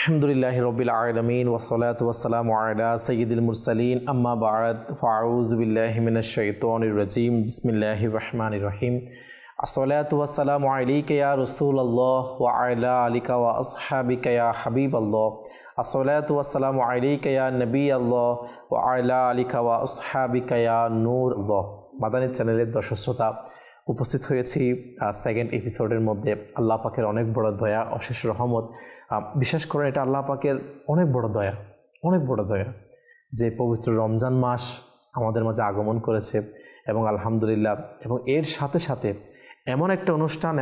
আলহামদুলিল্লাহি রাব্বিল আলামিন ওয়াসসালাতু ওয়াসসালামু আলা সাইয়্যিদিল মুরসালিন আম্মা বা'দ ফাআউযু বিল্লাহি মিনাশ শাইতানির রাজীম বিসমিল্লাহির রহমানির রহিম আসসালাতু ওয়াসসালামু আলাইকা ইয়া রাসূলুল্লাহ ওয়া আলা আলিকা ওয়া আসহাবিকা ইয়া হাবিবাল্লাহ আসসালাতু ওয়াসসালামু আলাইকা ইয়া নবিয়াল্লাহ ওয়া আলা আলিকা ওয়া আসহাবিকা ইয়া নূরুল্লাহ। মাদানী চ্যানেলের দর্শক শ্রোতা, উপস্থিত হয়েছি সেকেন্ড এপিসোডের মধ্যে। আল্লাহ পাকের অনেক বড় দয়া, অশেষ রহমত। বিশেষ করে এটা আল্লাহ পাকের অনেক বড় দয়া যে পবিত্র রমজান মাস আমাদের মাঝে আগমন করেছে এবং আলহামদুলিল্লাহ, এবং এর সাথে সাথে এমন একটা অনুষ্ঠান,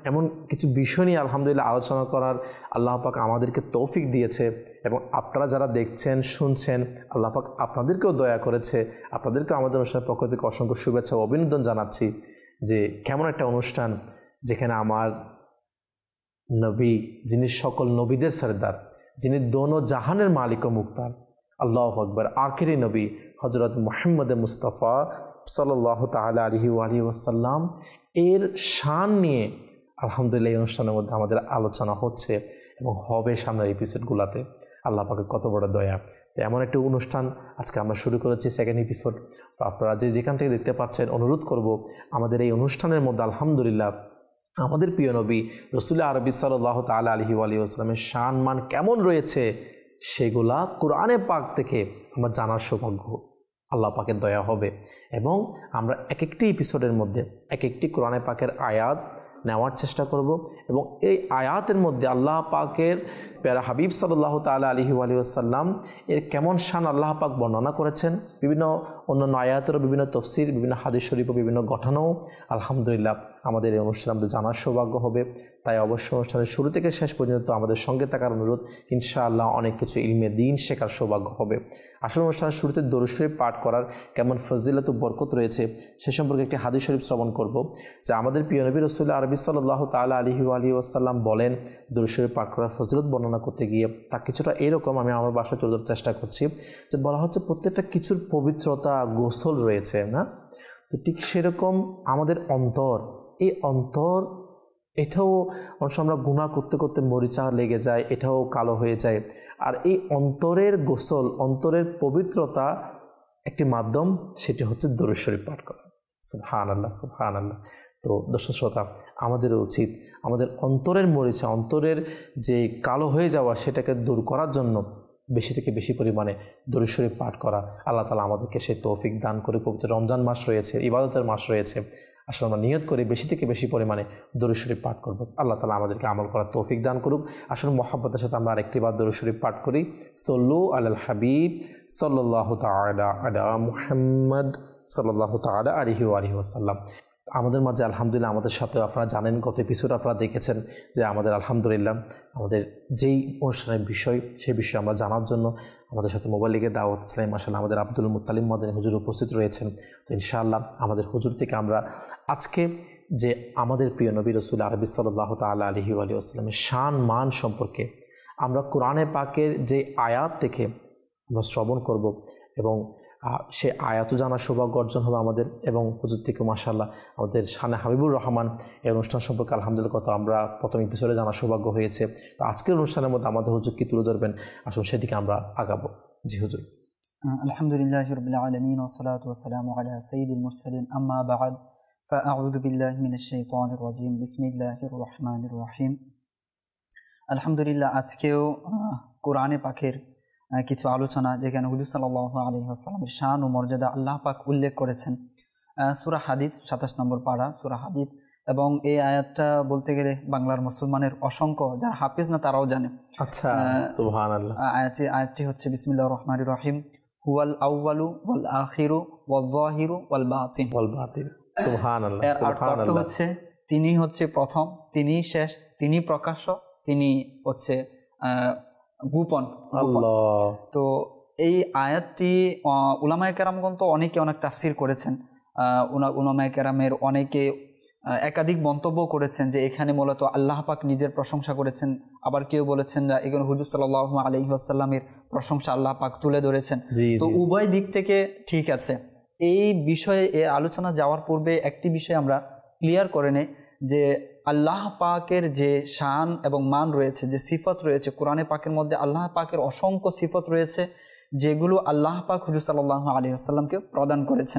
এমন কিছু বিষয় নিয়ে আলহামদুলিল্লাহ আলোচনা করার আল্লাহ পাক আমাদেরকে তৌফিক দিয়েছে। এবং আপনারা যারা দেখছেন, শুনছেন, আল্লাহ পাক আপনাদেরকেও দয়া করেছে। আপনাদেরকেও আমাদের অনুষ্ঠানের পক্ষ থেকে অসংখ্য শুভেচ্ছা ও অভিনন্দন জানাচ্ছি যে কেমন একটা অনুষ্ঠান, যেখানে আমার নবী, যিনি সকল নবীদের সরদার, যিনি দোনো জাহানের মালিক ও মুক্তার, আল্লাহু আকবার, আখিরি নবী হযরত মুহাম্মদ মুস্তাফা সাল্লাল্লাহু তাআলা আলাইহি ওয়াসাল্লাম এর শান নিয়ে আলহামদুলিল্লাহ এই অনুষ্ঠানের মধ্যে আমাদের আলোচনা হচ্ছে এবং হবে সামনের এপিসোডগুলোতে। আল্লাহ পাকের কত বড় দয়া। তো এমন একটি অনুষ্ঠান আজকে আমরা শুরু করেছি, সেকেন্ড এপিসোড। তো আপনারা যেখান থেকে দেখতে পাচ্ছেন, অনুরোধ করব আমাদের এই অনুষ্ঠানের মধ্যে আলহামদুলিল্লাহ আমাদের প্রিয় নবী রাসূল আরবি সাল্লাল্লাহু তাআলা আলাইহি ওয়াসাল্লামের শান মান কেমন রয়েছে সেগুলা কোরআনে পাক থেকে আমরা জানার সৌভাগ্য আল্লাহ পাকের দয়া হবে। এবং আমরা এক একটি এপিসোডের মধ্যে এক একটি কোরআনে পাকের আয়াত নেওয়ার চেষ্টা করব এবং এই আয়াতের মধ্যে আল্লাহ পাকের প্যারা হাবিব সাল্লাল্লাহু তাআলা আলাইহি ওয়াসাল্লাম এর কেমন শান আল্লাহ পাক বর্ণনা করেছেন, বিভিন্ন অন্যান্য আয়াতেরও বিভিন্ন তফসির, বিভিন্ন হাদিস শরীফ ও বিভিন্ন ঘটনাও আলহামদুলিল্লাহ আমাদের এই অনুষ্ঠান আমাদের জানার সৌভাগ্য হবে। তাই অবশ্য অনুষ্ঠানের শুরু থেকে শেষ পর্যন্ত আমাদের সঙ্গে থাকার অনুরোধ। ইনশাআল্লাহ অনেক কিছু ইলমে দ্বীন শেখার সৌভাগ্য হবে। আসল অনুষ্ঠানের শুরুতে দরুদ শরীফ পাঠ করার কেমন ফজিলত ও বরকত রয়েছে সে সম্পর্কে একটি হাদিস শরীফ শ্রবণ করব, যে আমাদের প্রিয় নবী রাসূল আরবি সাল্লাল্লাহু তাআলা আলাইহি ওয়াসাল্লাম বলেন, দরুদ শরীফ পাঠ করার ফজিলত বর্ণনা করতে গিয়ে তা কিছুটা এরকম, আমি আমার ভাষায় তুলে ধরার চেষ্টা করছি। যে বলা হচ্ছে প্রত্যেকটা কিছুর পবিত্রতা, গোসল রয়েছে না, তো ঠিক সেরকম আমাদের অন্তর, এই অন্তর, এটাও অনেক সময় আমরা গুনাহ করতে করতে মরিচা লেগে যায়, এটাও কালো হয়ে যায়। আর এই অন্তরের গোসল, অন্তরের পবিত্রতা একটি মাধ্যম, সেটি হচ্ছে দরুদ শরীফ পাঠ করা। সুবহানাল্লাহ, সুবহানাল্লাহ। তো দর্শক শ্রোতা, আমাদের উচিত আমাদের অন্তরের মরিচা, অন্তরের যে কালো হয়ে যাওয়া, সেটাকে দূর করার জন্য বেশি থেকে বেশি পরিমাণে দরুদ শরীফ পাঠ করা। আল্লাহ তাআলা আমাদেরকে সেই তৌফিক দান করে। পবিত্র রমজান মাস রয়েছে, ইবাদতের মাস রয়েছে, আসলে আমরা নিয়ত করে বেশি থেকে বেশি পরিমাণে দরুদ শরীফ পাঠ করব। আল্লাহ তাআলা আমাদেরকে আমল করার তৌফিক দান করুক। আসলে মহব্বতের সাথে আমরা আরেকটি বার দরুদ শরীফ পাঠ করি। সল্লু আলাল হাবিব সাল্লাল্লাহু তাআলা আলা মুহাম্মদ সাল্লাল্লাহু তাআলা আলাইহি ওয়াসাল্লাম। আমাদের মাঝে আলহামদুলিল্লাহ, আমাদের সাথে আপনারা জানেন, গত এপিসোড আপনারা দেখেছেন যে আমাদের আলহামদুলিল্লাহ আমাদের যেই অনুষ্ঠানের বিষয়, সেই বিষয়ে আমরা জানার জন্য আমাদের সাথে মোবাইল লিগে দাওয়াত ইসলাম মাশাআল্লাহ আমাদের আব্দুল মুত্তালিব মাদানী হুজুর উপস্থিত রয়েছেন। তো ইনশাআল্লাহ আমাদের হুজুর থেকে আমরা আজকে যে আমাদের প্রিয় নবী রাসূল আরবি সাল্লাল্লাহু তাআলা আলাইহি ওয়াসাল্লামের শান মান সম্পর্কে আমরা কোরআনে পাকের যে আয়াত থেকে আমরা শ্রবণ করব এবং সে আয়াতও জানার সৌভাগ্য অর্জন হবে আমাদের। এবং হুজুর থেকে মাশাআল্লাহ আমাদের শানে হাবিবুর রহমান এই অনুষ্ঠান সম্পর্কে আলহামদুলিল্লাহ কত আমরা প্রথম এপিসোডে জানার সৌভাগ্য হয়েছে। তো আজকের অনুষ্ঠানের মধ্যে আমাদের হুজুর কি তুলে ধরবেন, আসুন সেদিকে আমরা আগাবো। জি হুজুর। আলহামদুলিল্লাহি রাব্বিল আলামিন ওয়াসসালাতু ওয়াসসালামু আলা সাইয়্যিদিল মুরসালিন আম্মা বা'দ ফাআউযু বিল্লাহি মিনাশ শাইতানির রাজীম বিসমিল্লাহির রহমানির রহিম। আলহামদুলিল্লাহ, আজকেও কোরআনে পাকের কিছু আলোচনা, যেখানে হুজুর সাল্লাল্লাহু আলাইহি ওয়াসাল্লামের শান ও মর্যাদা আল্লাহ পাক উল্লেখ করেছেন। সূরা হাদিদ 27 নম্বর পারা, সূরা হাদিদ। এবং এই আয়াতটা বলতে গেলে বাংলার মুসলমানের অসংখ্য যারা হাফেজ না তারাও জানে। আচ্ছা, সুবহানাল্লাহ। আয়াতটি হচ্ছে বিসমিল্লাহির রহমানির রহিম, হুয়াল আউয়ালু ওয়াল আখিরু ওয়াল যাহিরু ওয়াল বাতিন। সুবহানাল্লাহ, সুবহানাল্লাহ। অর্থ হচ্ছে তিনি হচ্ছে প্রথম, তিনি শেষ, তিনি প্রকাশ্য, তিনি হচ্ছে গোপন। তো এই আয়াতটি উলামায়ে কেরামগণ তো অনেকে অনেক তাফসির করেছেন। উলামায়ে কেরামের অনেকে একাধিক মন্তব্য করেছেন যে এখানে মূলত আল্লাহ পাক নিজের প্রশংসা করেছেন, আবার কেউ বলেছেন যে এখানে হুজুর সাল্লাল্লাহু আলাইহি ওয়াসাল্লামের প্রশংসা আল্লাহ পাক তুলে ধরেছেন। তো উভয় দিক থেকে ঠিক আছে। এই বিষয়ে এর আলোচনা যাওয়ার পূর্বে একটি বিষয় আমরা ক্লিয়ার করে নেই, যে আল্লাহ পাকের যে শান এবং মান রয়েছে, যে সিফত রয়েছে, কোরআনে পাকের মধ্যে আল্লাহ পাকের অসংখ্য সিফত রয়েছে যেগুলো আল্লাহ পাক হুজুর সাল্লাল্লাহু আলাইহি ওয়াসাল্লামকে প্রদান করেছেন।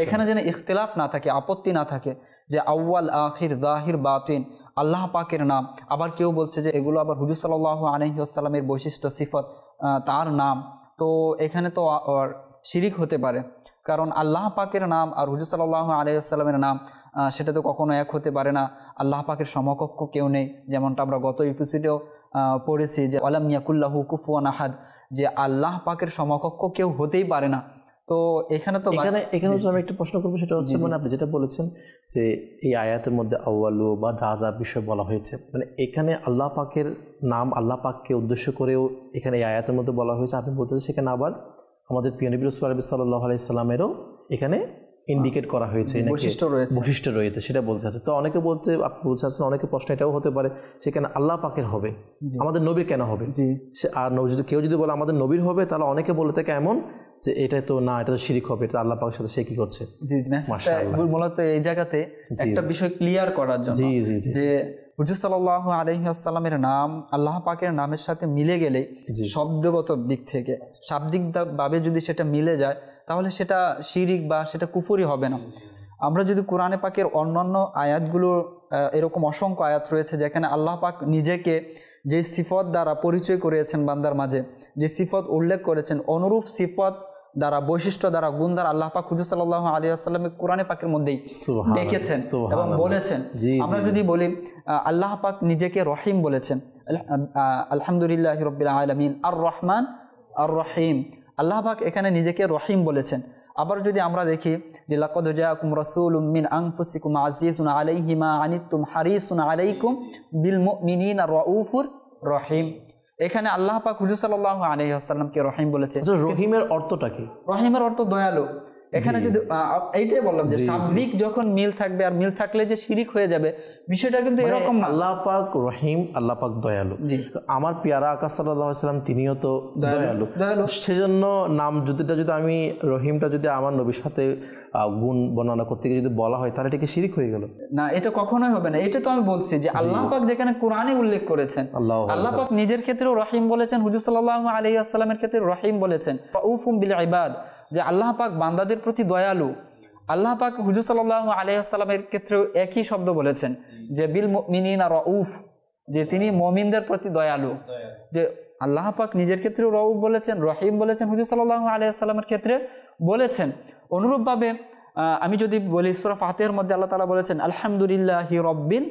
এখানে যেন ইখতিলাফ না থাকে, আপত্তি না থাকে যে আউয়াল আখির যাহির বাতিন আল্লাহ পাকের নাম, আবার কেউ বলছে যে এগুলো আবার হুজুর সাল্লাল্লাহু আলাইহি ওয়াসাল্লামের বৈশিষ্ট্য সিফত, তার নাম। তো এখানে তো শিরিক হতে পারে, কারণ আল্লাহ পাকের নাম আর হুজুর সাল্লাল্লাহু আলাইহি ওয়াসাল্লামের নাম সেটা তো কখনো এক হতে পারে না। আল্লাহ পাকের সমকক্ষ কেউ নেই, যেমনটা আমরা গত এপিসোডেও পড়েছি যে ওয়ালাম ইয়াকুল্লাহু কুফুয়ান আহাদ, যে আল্লাহ পাকের সমকক্ষ কেউ হতেই পারে না। তো এখানে তো এখানে আমি একটা প্রশ্ন করবো, সেটা হচ্ছে মানে আপনি যেটা বলেছেন যে এই আয়াতের মধ্যে আউয়ালু বা যা যা বিষয় বলা হয়েছে, মানে এখানে আল্লাহ পাকের নাম আল্লাহ পাককে উদ্দেশ্য করেও এখানে এই আয়াতের মধ্যে বলা হয়েছে। আপনি বলতে সেখানে আবার আমাদের প্রিয় নবী রাসূলুল্লাহ সাল্লাল্লাহু আলাইহি সাল্লামেরও এখানে ইন্ডিকেট করা হয়েছে, বৈশিষ্ট্য রয়েছে, সেটা বলতে চাচ্ছে। তো অনেকে বলতে চাচ্ছেন, অনেকে প্রশ্ন এটাও হতে পারে সেখানে আল্লাহ পাকের হবে, আমাদের নবীর কেন হবে? আর কেউ যদি বলে আমাদের নবীর হবে, তাহলে অনেকে বলে থাকে এমন যে এটা তো না, এটা তো শিরিক হবে, এটা আল্লাহ পাকের সাথে সে কি করছে। মূলত এই জায়গাতে একটা বিষয় ক্লিয়ার করার জন্য যে হুজুর সাল্লাল্লাহু আলাইহি ওয়াসাল্লামের নাম আল্লাহ পাকের নামের সাথে মিলে গেলে শব্দগত দিক থেকে, শাব্দিকভাবে যদি সেটা মিলে যায়, তাহলে সেটা শিরিক বা সেটা কুফরি হবে না। আমরা যদি কোরআনে পাকের অন্যান্য আয়াতগুলো, এরকম অসংখ্য আয়াত রয়েছে যেখানে আল্লাহ পাক নিজেকে যে সিফত দ্বারা পরিচয় করিয়েছেন বান্দার মাঝে, যে সিফত উল্লেখ করেছেন, অনুরূপ সিফত দ্বারা, বৈশিষ্ট্য দ্বারা, গুণ দ্বারা আল্লাহ পাক হুজুর সাল্লাল্লাহু আলাইহি ওয়াসাল্লামের কোরআনে পাকের মধ্যেই দেখেছেন এবং বলেছেন। আমরা যদি বলি আল্লাহ পাক নিজেকে রহিম বলেছেন, আলহামদুলিল্লাহি রাব্বিল আলামিন আর রহমান আর রহিম, আল্লাহ পাক এখানে নিজেকে রহিম বলেছেন। আবার যদি আমরা দেখি যে লাকাদ জাআকুম রাসূলুম মিন আনফুসিকুম আজিজুন আলাইহি মা আনিতুম হারিসুন আলাইকুম বিল মুমিনিনা রাউফুর রহিম, এখানে আল্লাহ পাক হুজুর সাল্লাল্লাহু আলাইহি ওয়াসাল্লামকে রহিম বলেছে। রহিমের অর্থটা কি? রহিমের অর্থ দয়ালু। এখানে যদি এইটাই বললাম যে শাব্দিক যখন মিল থাকবে, আর মিল থাকলে যে শিরিক হয়ে যাবে, বিষয়টা কিন্তু এরকম না। আল্লাহ পাক রহিম, আল্লাহ পাক দয়ালু। আমার পেয়ারা আকা সাল্লাল্লাহু আলাইহি ওয়াসাল্লাম তিনিও তো দয়ালু। সেজন্য নাম যদি আমি রহিমটা যদি আমার নবীর সাথে গুণ বর্ণনা করতে গিয়ে যদি বলা হয়, তাহলে এটা কি শিরিক হয়ে গেল? না, এটা কখনোই হবে না। এটা তো আমি বলছি যে আল্লাহ পাক যেখানে কোরআনে উল্লেখ করেছেন, আল্লাহ পাক নিজের ক্ষেত্রেও রহিম বলেছেন, হুজুর সাল্লাল্লাহু আলাইহি ওয়াসাল্লামের ক্ষেত্রে রহিম বলেছেন, রাউফুম বিল ইবাদ, যে আল্লাহ পাক বান্দাদের প্রতি দয়ালু। আল্লাহ পাক হুজুর সাল্লাল্লাহু আলাইহি ওয়াসাল্লামের ক্ষেত্রেও একই শব্দ বলেছেন যে বিল মুমিনিনা রাউফ, যে তিনি মুমিনদের প্রতি দয়ালু। যে আল্লাহ পাক নিজের ক্ষেত্রেও রাউফ বলেছেন, রহিম বলেছেন, হুজুর সাল্লাল্লাহু আলাইহি ওয়াসাল্লামের ক্ষেত্রে বলেছেন। অনুরূপভাবে আমি যদি বলি সূরা ফাতিহার মধ্যে আল্লাহ তাআলা বলেছেন আলহামদুলিল্লাহি রাব্বিল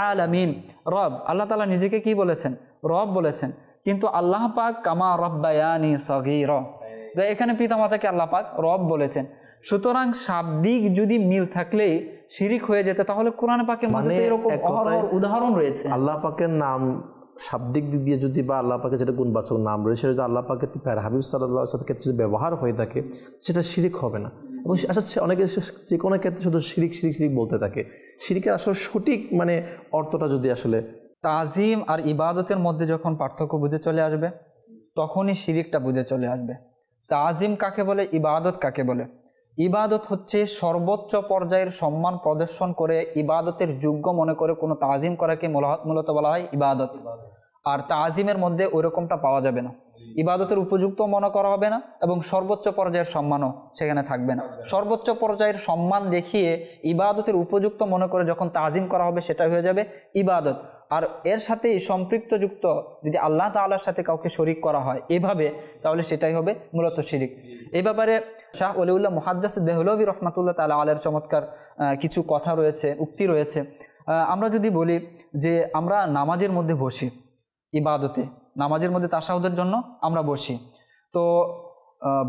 আলামিন, রব, আল্লাহ তাআলা নিজেকে কি বলেছেন? রব বলেছেন। কিন্তু আল্লাহ পাক কামা রাব্বায়ানি সগীরা, তো এখানে পিতামাতাকে আল্লাহ পাক রব বলেছেন। সুতরাং শাব্দিক যদি মিল থাকলেই শিরিক হয়ে যেত, তাহলে কোরআন পাকের মধ্যে এরকম উদাহরণ রয়েছে। আল্লাহ পাকের নাম শাব্দিক দিক দিয়ে যদি, বা আল্লাহ পাকের যেটা গুণবাচক নাম রয়েছে, যদি আল্লাহ পাকের হাবিব সাল্লাল্লাহু আলাইহি ওয়াসাল্লামের যদি ব্যবহার হয়ে থাকে, সেটা শিরিক হবে না। এবং আচ্ছা, অনেকে যে কোনো ক্ষেত্রে শুধু শিরিক শিরিক শিরিক বলতে থাকে। শিরিকের আসলে সঠিক মানে অর্থটা যদি আসলে, তাজিম আর ইবাদতের মধ্যে যখন পার্থক্য বুঝে চলে আসবে, তখনই শিরিকটা বুঝে চলে আসবে। তাজিম কাকে বলে, ইবাদত কাকে বলে? ইবাদত হচ্ছে সর্বোচ্চ পর্যায়ের সম্মান প্রদর্শন করে ইবাদতের যোগ্য মনে করে কোনো তাজিম করাকে মূলত বলা হয় ইবাদত। আর তাজিমের মধ্যে ওইরকমটা পাওয়া যাবে না, ইবাদতের উপযুক্ত মনে করা হবে না, এবং সর্বোচ্চ পর্যায়ের সম্মানও সেখানে থাকবে না। সর্বোচ্চ পর্যায়ের সম্মান দেখিয়ে ইবাদতের উপযুক্ত মনে করে যখন তাজিম করা হবে, সেটা হয়ে যাবে ইবাদত। আর এর সাথে সম্পৃক্তযুক্ত যদি আল্লাহ তাআলার সাথে কাউকে শরিক করা হয় এভাবে, তাহলে সেটাই হবে মূলত শিরিক। এই ব্যাপারে শাহ ওলিউল্লাহ মুহাদ্দিস দেহলভী রহমাতুল্লাহ তাআলা আলাইহির চমৎকার কিছু কথা রয়েছে, উক্তি রয়েছে। আমরা যদি বলি যে আমরা নামাজের মধ্যে বসি, ইবাদতে নামাজের মধ্যে তাশাহুদের জন্য আমরা বসি, তো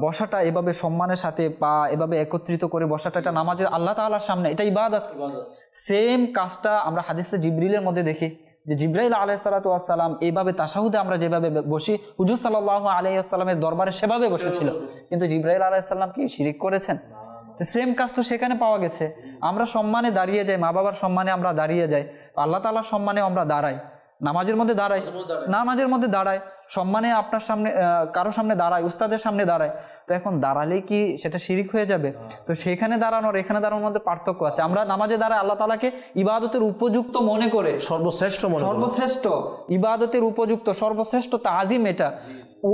বসাটা এভাবে সম্মানের সাথে বা এভাবে একত্রিত করে বসাটা, এটা নামাজের আল্লাহ তাআলার সামনে, এটা ইবাদত। সেম কাজটা আমরা হাদিসে জিবরিলের মধ্যে দেখি যে জিবরাইল আলাইহিস সালাতু ওয়াস সালাম এইভাবে তাশাহুদে আমরা যেভাবে বসি, হুজুর সাল্লাল্লাহু আলাইহি ওয়াসাল্লামের দরবারে সেভাবে বসেছিল। কিন্তু জিবরাইল আলাইহিস সালাম কি শিরিক করেছেন? সেম কাজ তো সেখানে পাওয়া গেছে। আমরা সম্মানে দাঁড়িয়ে যাই, মা বাবার সম্মানে আমরা দাঁড়িয়ে যাই, আল্লাহ তাআলার সম্মানে আমরা দাঁড়াই। নামাজের মধ্যে দাঁড়ায়, নামাজের মধ্যে দাঁড়ায়, সম্মানে আপনার সামনে কারো সামনে দাঁড়ায়, উস্তাদের সামনে দাঁড়ায়, তো এখন দাঁড়ালে কি সেটা শিরিক হয়ে যাবে? তো সেখানে দাঁড়ানোর এখানে দাঁড়ানোর মধ্যে পার্থক্য আছে। আমরা নামাজে দাঁড়ায় আল্লাহ তাআলাকে ইবাদতের উপযুক্ত মনে করে, সর্বশ্রেষ্ঠ ইবাদতের উপযুক্ত সর্বশ্রেষ্ঠ তাজিম, এটা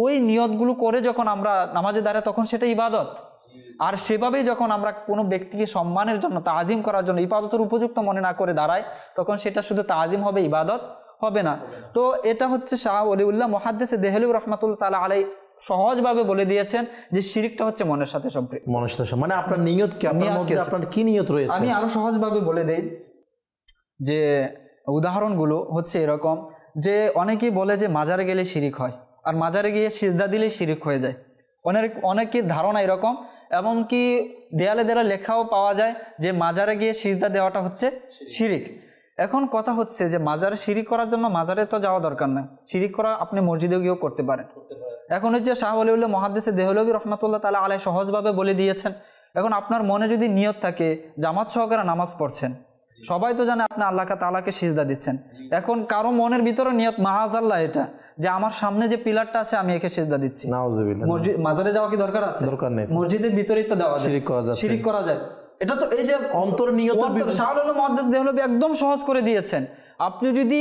ওই নিয়তগুলো করে যখন আমরা নামাজে দাঁড়াই তখন সেটা ইবাদত। আর সেভাবেই যখন আমরা কোনো ব্যক্তিকে সম্মানের জন্য, তাজিম করার জন্য ইবাদতের উপযুক্ত মনে না করে দাঁড়াই, তখন সেটা শুধু তাজিম হবে, ইবাদত হবে না। তো এটা হচ্ছে শাহ ওলিউল্লাহ মুহাদ্দিস দেহলভী রাহমাতুল্লাহ তাআলা আলাইহি সহজভাবে বলে দিয়েছেন যে শিরিকটা হচ্ছে মনের সাথে সম্পৃক্ত। মনের সাথে মানে আপনার নিয়ত কি, আপনার মধ্যে আপনার কি নিয়ত রয়েছে? আমি আরো সহজভাবে বলে দেই যে উদাহরণগুলো হচ্ছে এরকম যে অনেকেই বলে যে মাজারে গেলে শিরিক হয়, আর মাজারে গিয়ে সিজদা দিলেই শিরিক হয়ে যায়। অনেকের ধারণা এরকম, এমনকি দেয়ালে দেয়ালে লেখাও পাওয়া যায় যে মাজারে গিয়ে সিজদা দেওয়াটা হচ্ছে শিরিক। এখন কথা হচ্ছে যে মাজারে শিরিক করার জন্য মাজারে তো যাওয়া দরকার না, শিরিক করা আপনি মসজিদে গিয়েও করতে পারেন। এখন হচ্ছে শাহ ওলিউল্লাহ মুহাদ্দিস দেহলভী রাহমাতুল্লাহ তাআলা আলাইহি সহজভাবে বলে দিয়েছেন। এখন আপনার মনে যদি নিয়ত থাকে জামাত সহকারে নামাজ পড়ছেন, সবাই তো জানে আপনি আল্লাহ তাআলাকে সিজদা দিচ্ছেন, এখন কারো মনের ভিতরে নিয়ত মাআযাল্লাহ এটা যে আমার সামনে যে পিলারটা আছে আমি একে সিজদা দিচ্ছি, নাউযুবিল্লাহ, মসজিদ মাজারে যাওয়া কি দরকার আছে? দরকার নেই। মসজিদের ভিতরেই তো দেওয়া যায়, শিরিক করা যায়। এটা তো এই যে অন্তর নিয়ত শাহ ওলিউল্লাহ মুহাদ্দিস দেহলভী একদম সহজ করে দিয়েছেন। আপনি যদি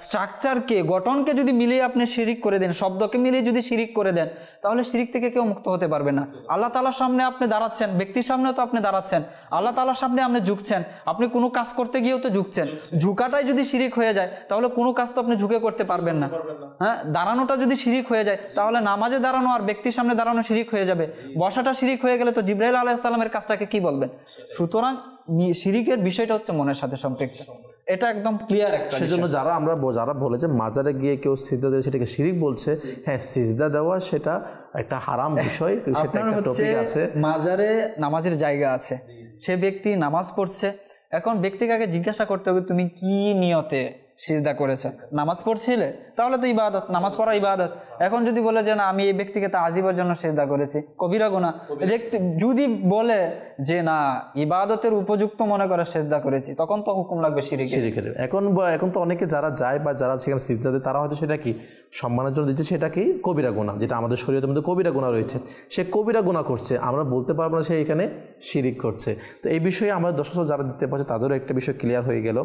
স্ট্রাকচারকে, গঠনকে যদি মিলিয়ে আপনি শিরিক করে দেন, শব্দকে মিলিয়ে যদি শিরিক করে দেন, তাহলে শিরিক থেকে কেউ মুক্ত হতে পারবে না। আল্লাহ তাআলার সামনে আপনি দাঁড়াচ্ছেন, ব্যক্তির সামনেও তো আপনি দাঁড়াচ্ছেন, আল্লাহ তাআলার সামনে আপনি ঝুঁকছেন, আপনি কোনো কাজ করতে গিয়েও তো ঝুঁকছেন। ঝুঁকাটাই যদি শিরিক হয়ে যায় তাহলে কোনো কাজ তো আপনি ঝুঁকে করতে পারবেন না। হ্যাঁ, দাঁড়ানোটা যদি শিরিক হয়ে যায় তাহলে নামাজে দাঁড়ানো আর ব্যক্তির সামনে দাঁড়ানো শিরিক হয়ে যাবে। বসাটা শিরিক হয়ে গেলে তো জিবরাইল আলাইহিস সালামের কাজটাকে কি বলবেন? সুতরাং শিরিকের বিষয়টা হচ্ছে মনের সাথে সম্পৃক্ত, এটা একদম ক্লিয়ার একটা। সেজন্য যারা বলে যে মাজারে গিয়ে কেউ সিজদা দেয় সেটাকে শিরিক বলছে, হ্যাঁ সিজদা দেওয়া সেটা একটা হারাম বিষয়, সেটা একটা টপিক আছে। মাজারে নামাজের জায়গা আছে, সে ব্যক্তি নামাজ পড়ছে, এখন ব্যক্তিকে আগে জিজ্ঞাসা করতে হবে তুমি কি নিয়তে সিজদা করেছে। নামাজ পড়ছিলে তাহলে তো ইবাদত, নামাজ পড়া ইবাদত। এখন যদি বলে যে না আমি এই ব্যক্তিকে তাজিমের জন্য সিজদা করেছি, কবিরা গুনাহ। যদি বলে যে না ইবাদতের উপযুক্ত মনে করে সিজদা করেছি, তখন তো হুকুম লাগবে শিরকের। এখন তো অনেকে যারা যায় বা যারা সেখানে সিজদা দেয় তারা হয়তো সেটা কি সম্মানের জন্য দিচ্ছে, সেটা কি কবিরা গুনাহ, যেটা আমাদের শরীয়তের মধ্যে কবিরা গুনাহ রয়েছে। সে কবিরা গুনাহ করছে, আমরা বলতে পারবো না সে এখানে শিরিক করছে। তো এই বিষয়ে আমরা দর্শক যারা দিতে পারছে তাদেরও একটা বিষয় ক্লিয়ার হয়ে গেল,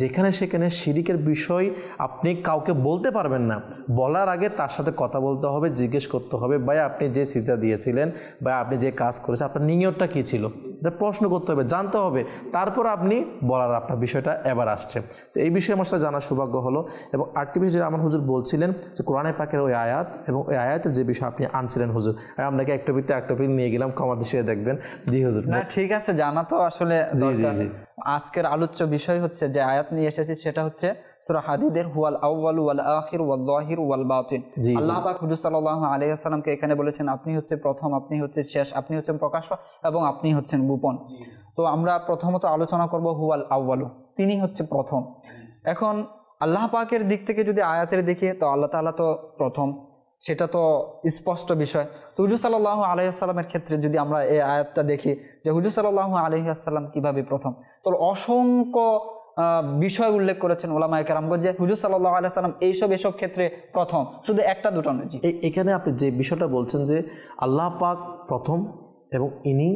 যেখানে সেখানে শিরিকের বিষয় আপনি কাউকে বলতে পারবেন না, বলার আগে তার সাথে কথা বলতে হবে, জিজ্ঞেস করতে হবে ভাই আপনি যে সিজদা দিয়েছিলেন বা আপনি যে কাজ করেছেন আপনার নিয়তটা কী ছিল, এটা প্রশ্ন করতে হবে, জানতে হবে, তারপর আপনি বলার আপনার বিষয়টা এবার আসছে। তো এই বিষয়ে আমার সাথে জানার সৌভাগ্য হলো। এবং আরেকটি বিষয় যেটা আমার হুজুর বলছিলেন যে কোরআনে পাকের ওই আয়াত এবং ওই আয়াতের যে বিষয় আপনি আনছিলেন হুজুর, আপনাকে এক টপিক নিয়ে গেলাম, ক্ষমা দৃষ্টিতে দেখবেন। জি হুজুর। না ঠিক আছে, জানা তো আসলে দরকার। আজকের আলোচ্য বিষয় হচ্ছে যে আয়াত নিয়ে এসেছি সেটা হচ্ছে সূরা হাদীদের হুয়াল আউয়ালু ওয়াল আখির ওয়াল যাহির ওয়াল বাতিন। আল্লাহ পাক হুজুর সাল্লাল্লাহু আলাইহি ওয়াসাল্লামকে এখানে বলেছেন আপনি হচ্ছে প্রথম, আপনি হচ্ছে শেষ, আপনি হচ্ছেন প্রকাশ্য এবং আপনি হচ্ছেন গোপন। তো আমরা প্রথমত আলোচনা করব হুয়াল আউয়ালু, তিনি হচ্ছে প্রথম। এখন আল্লাহ পাকের দিক থেকে যদি আয়াতের দেখি তো আল্লাহ তাআলা তো প্রথম, সেটা তো স্পষ্ট বিষয়। তো হুজুর সাল্লাল্লাহু আলাইহি ওয়াসাল্লামের ক্ষেত্রে যদি আমরা এই আয়াতটা দেখি যে হুজুর সাল্লাল্লাহু আলাইহি ওয়াসাল্লাম কিভাবে প্রথম, তো অসংখ্য বিষয় উল্লেখ করেছেন ওলামায়ে কেরামগণ যে হুজুর সাল্লাল্লাহু আলাইহি ওয়াসাল্লাম এইসব ক্ষেত্রে প্রথম, শুধু একটা দুটো নয়। এখানে আপনি যে বিষয়টা বলছেন যে আল্লাহ পাক প্রথম এবং ইনি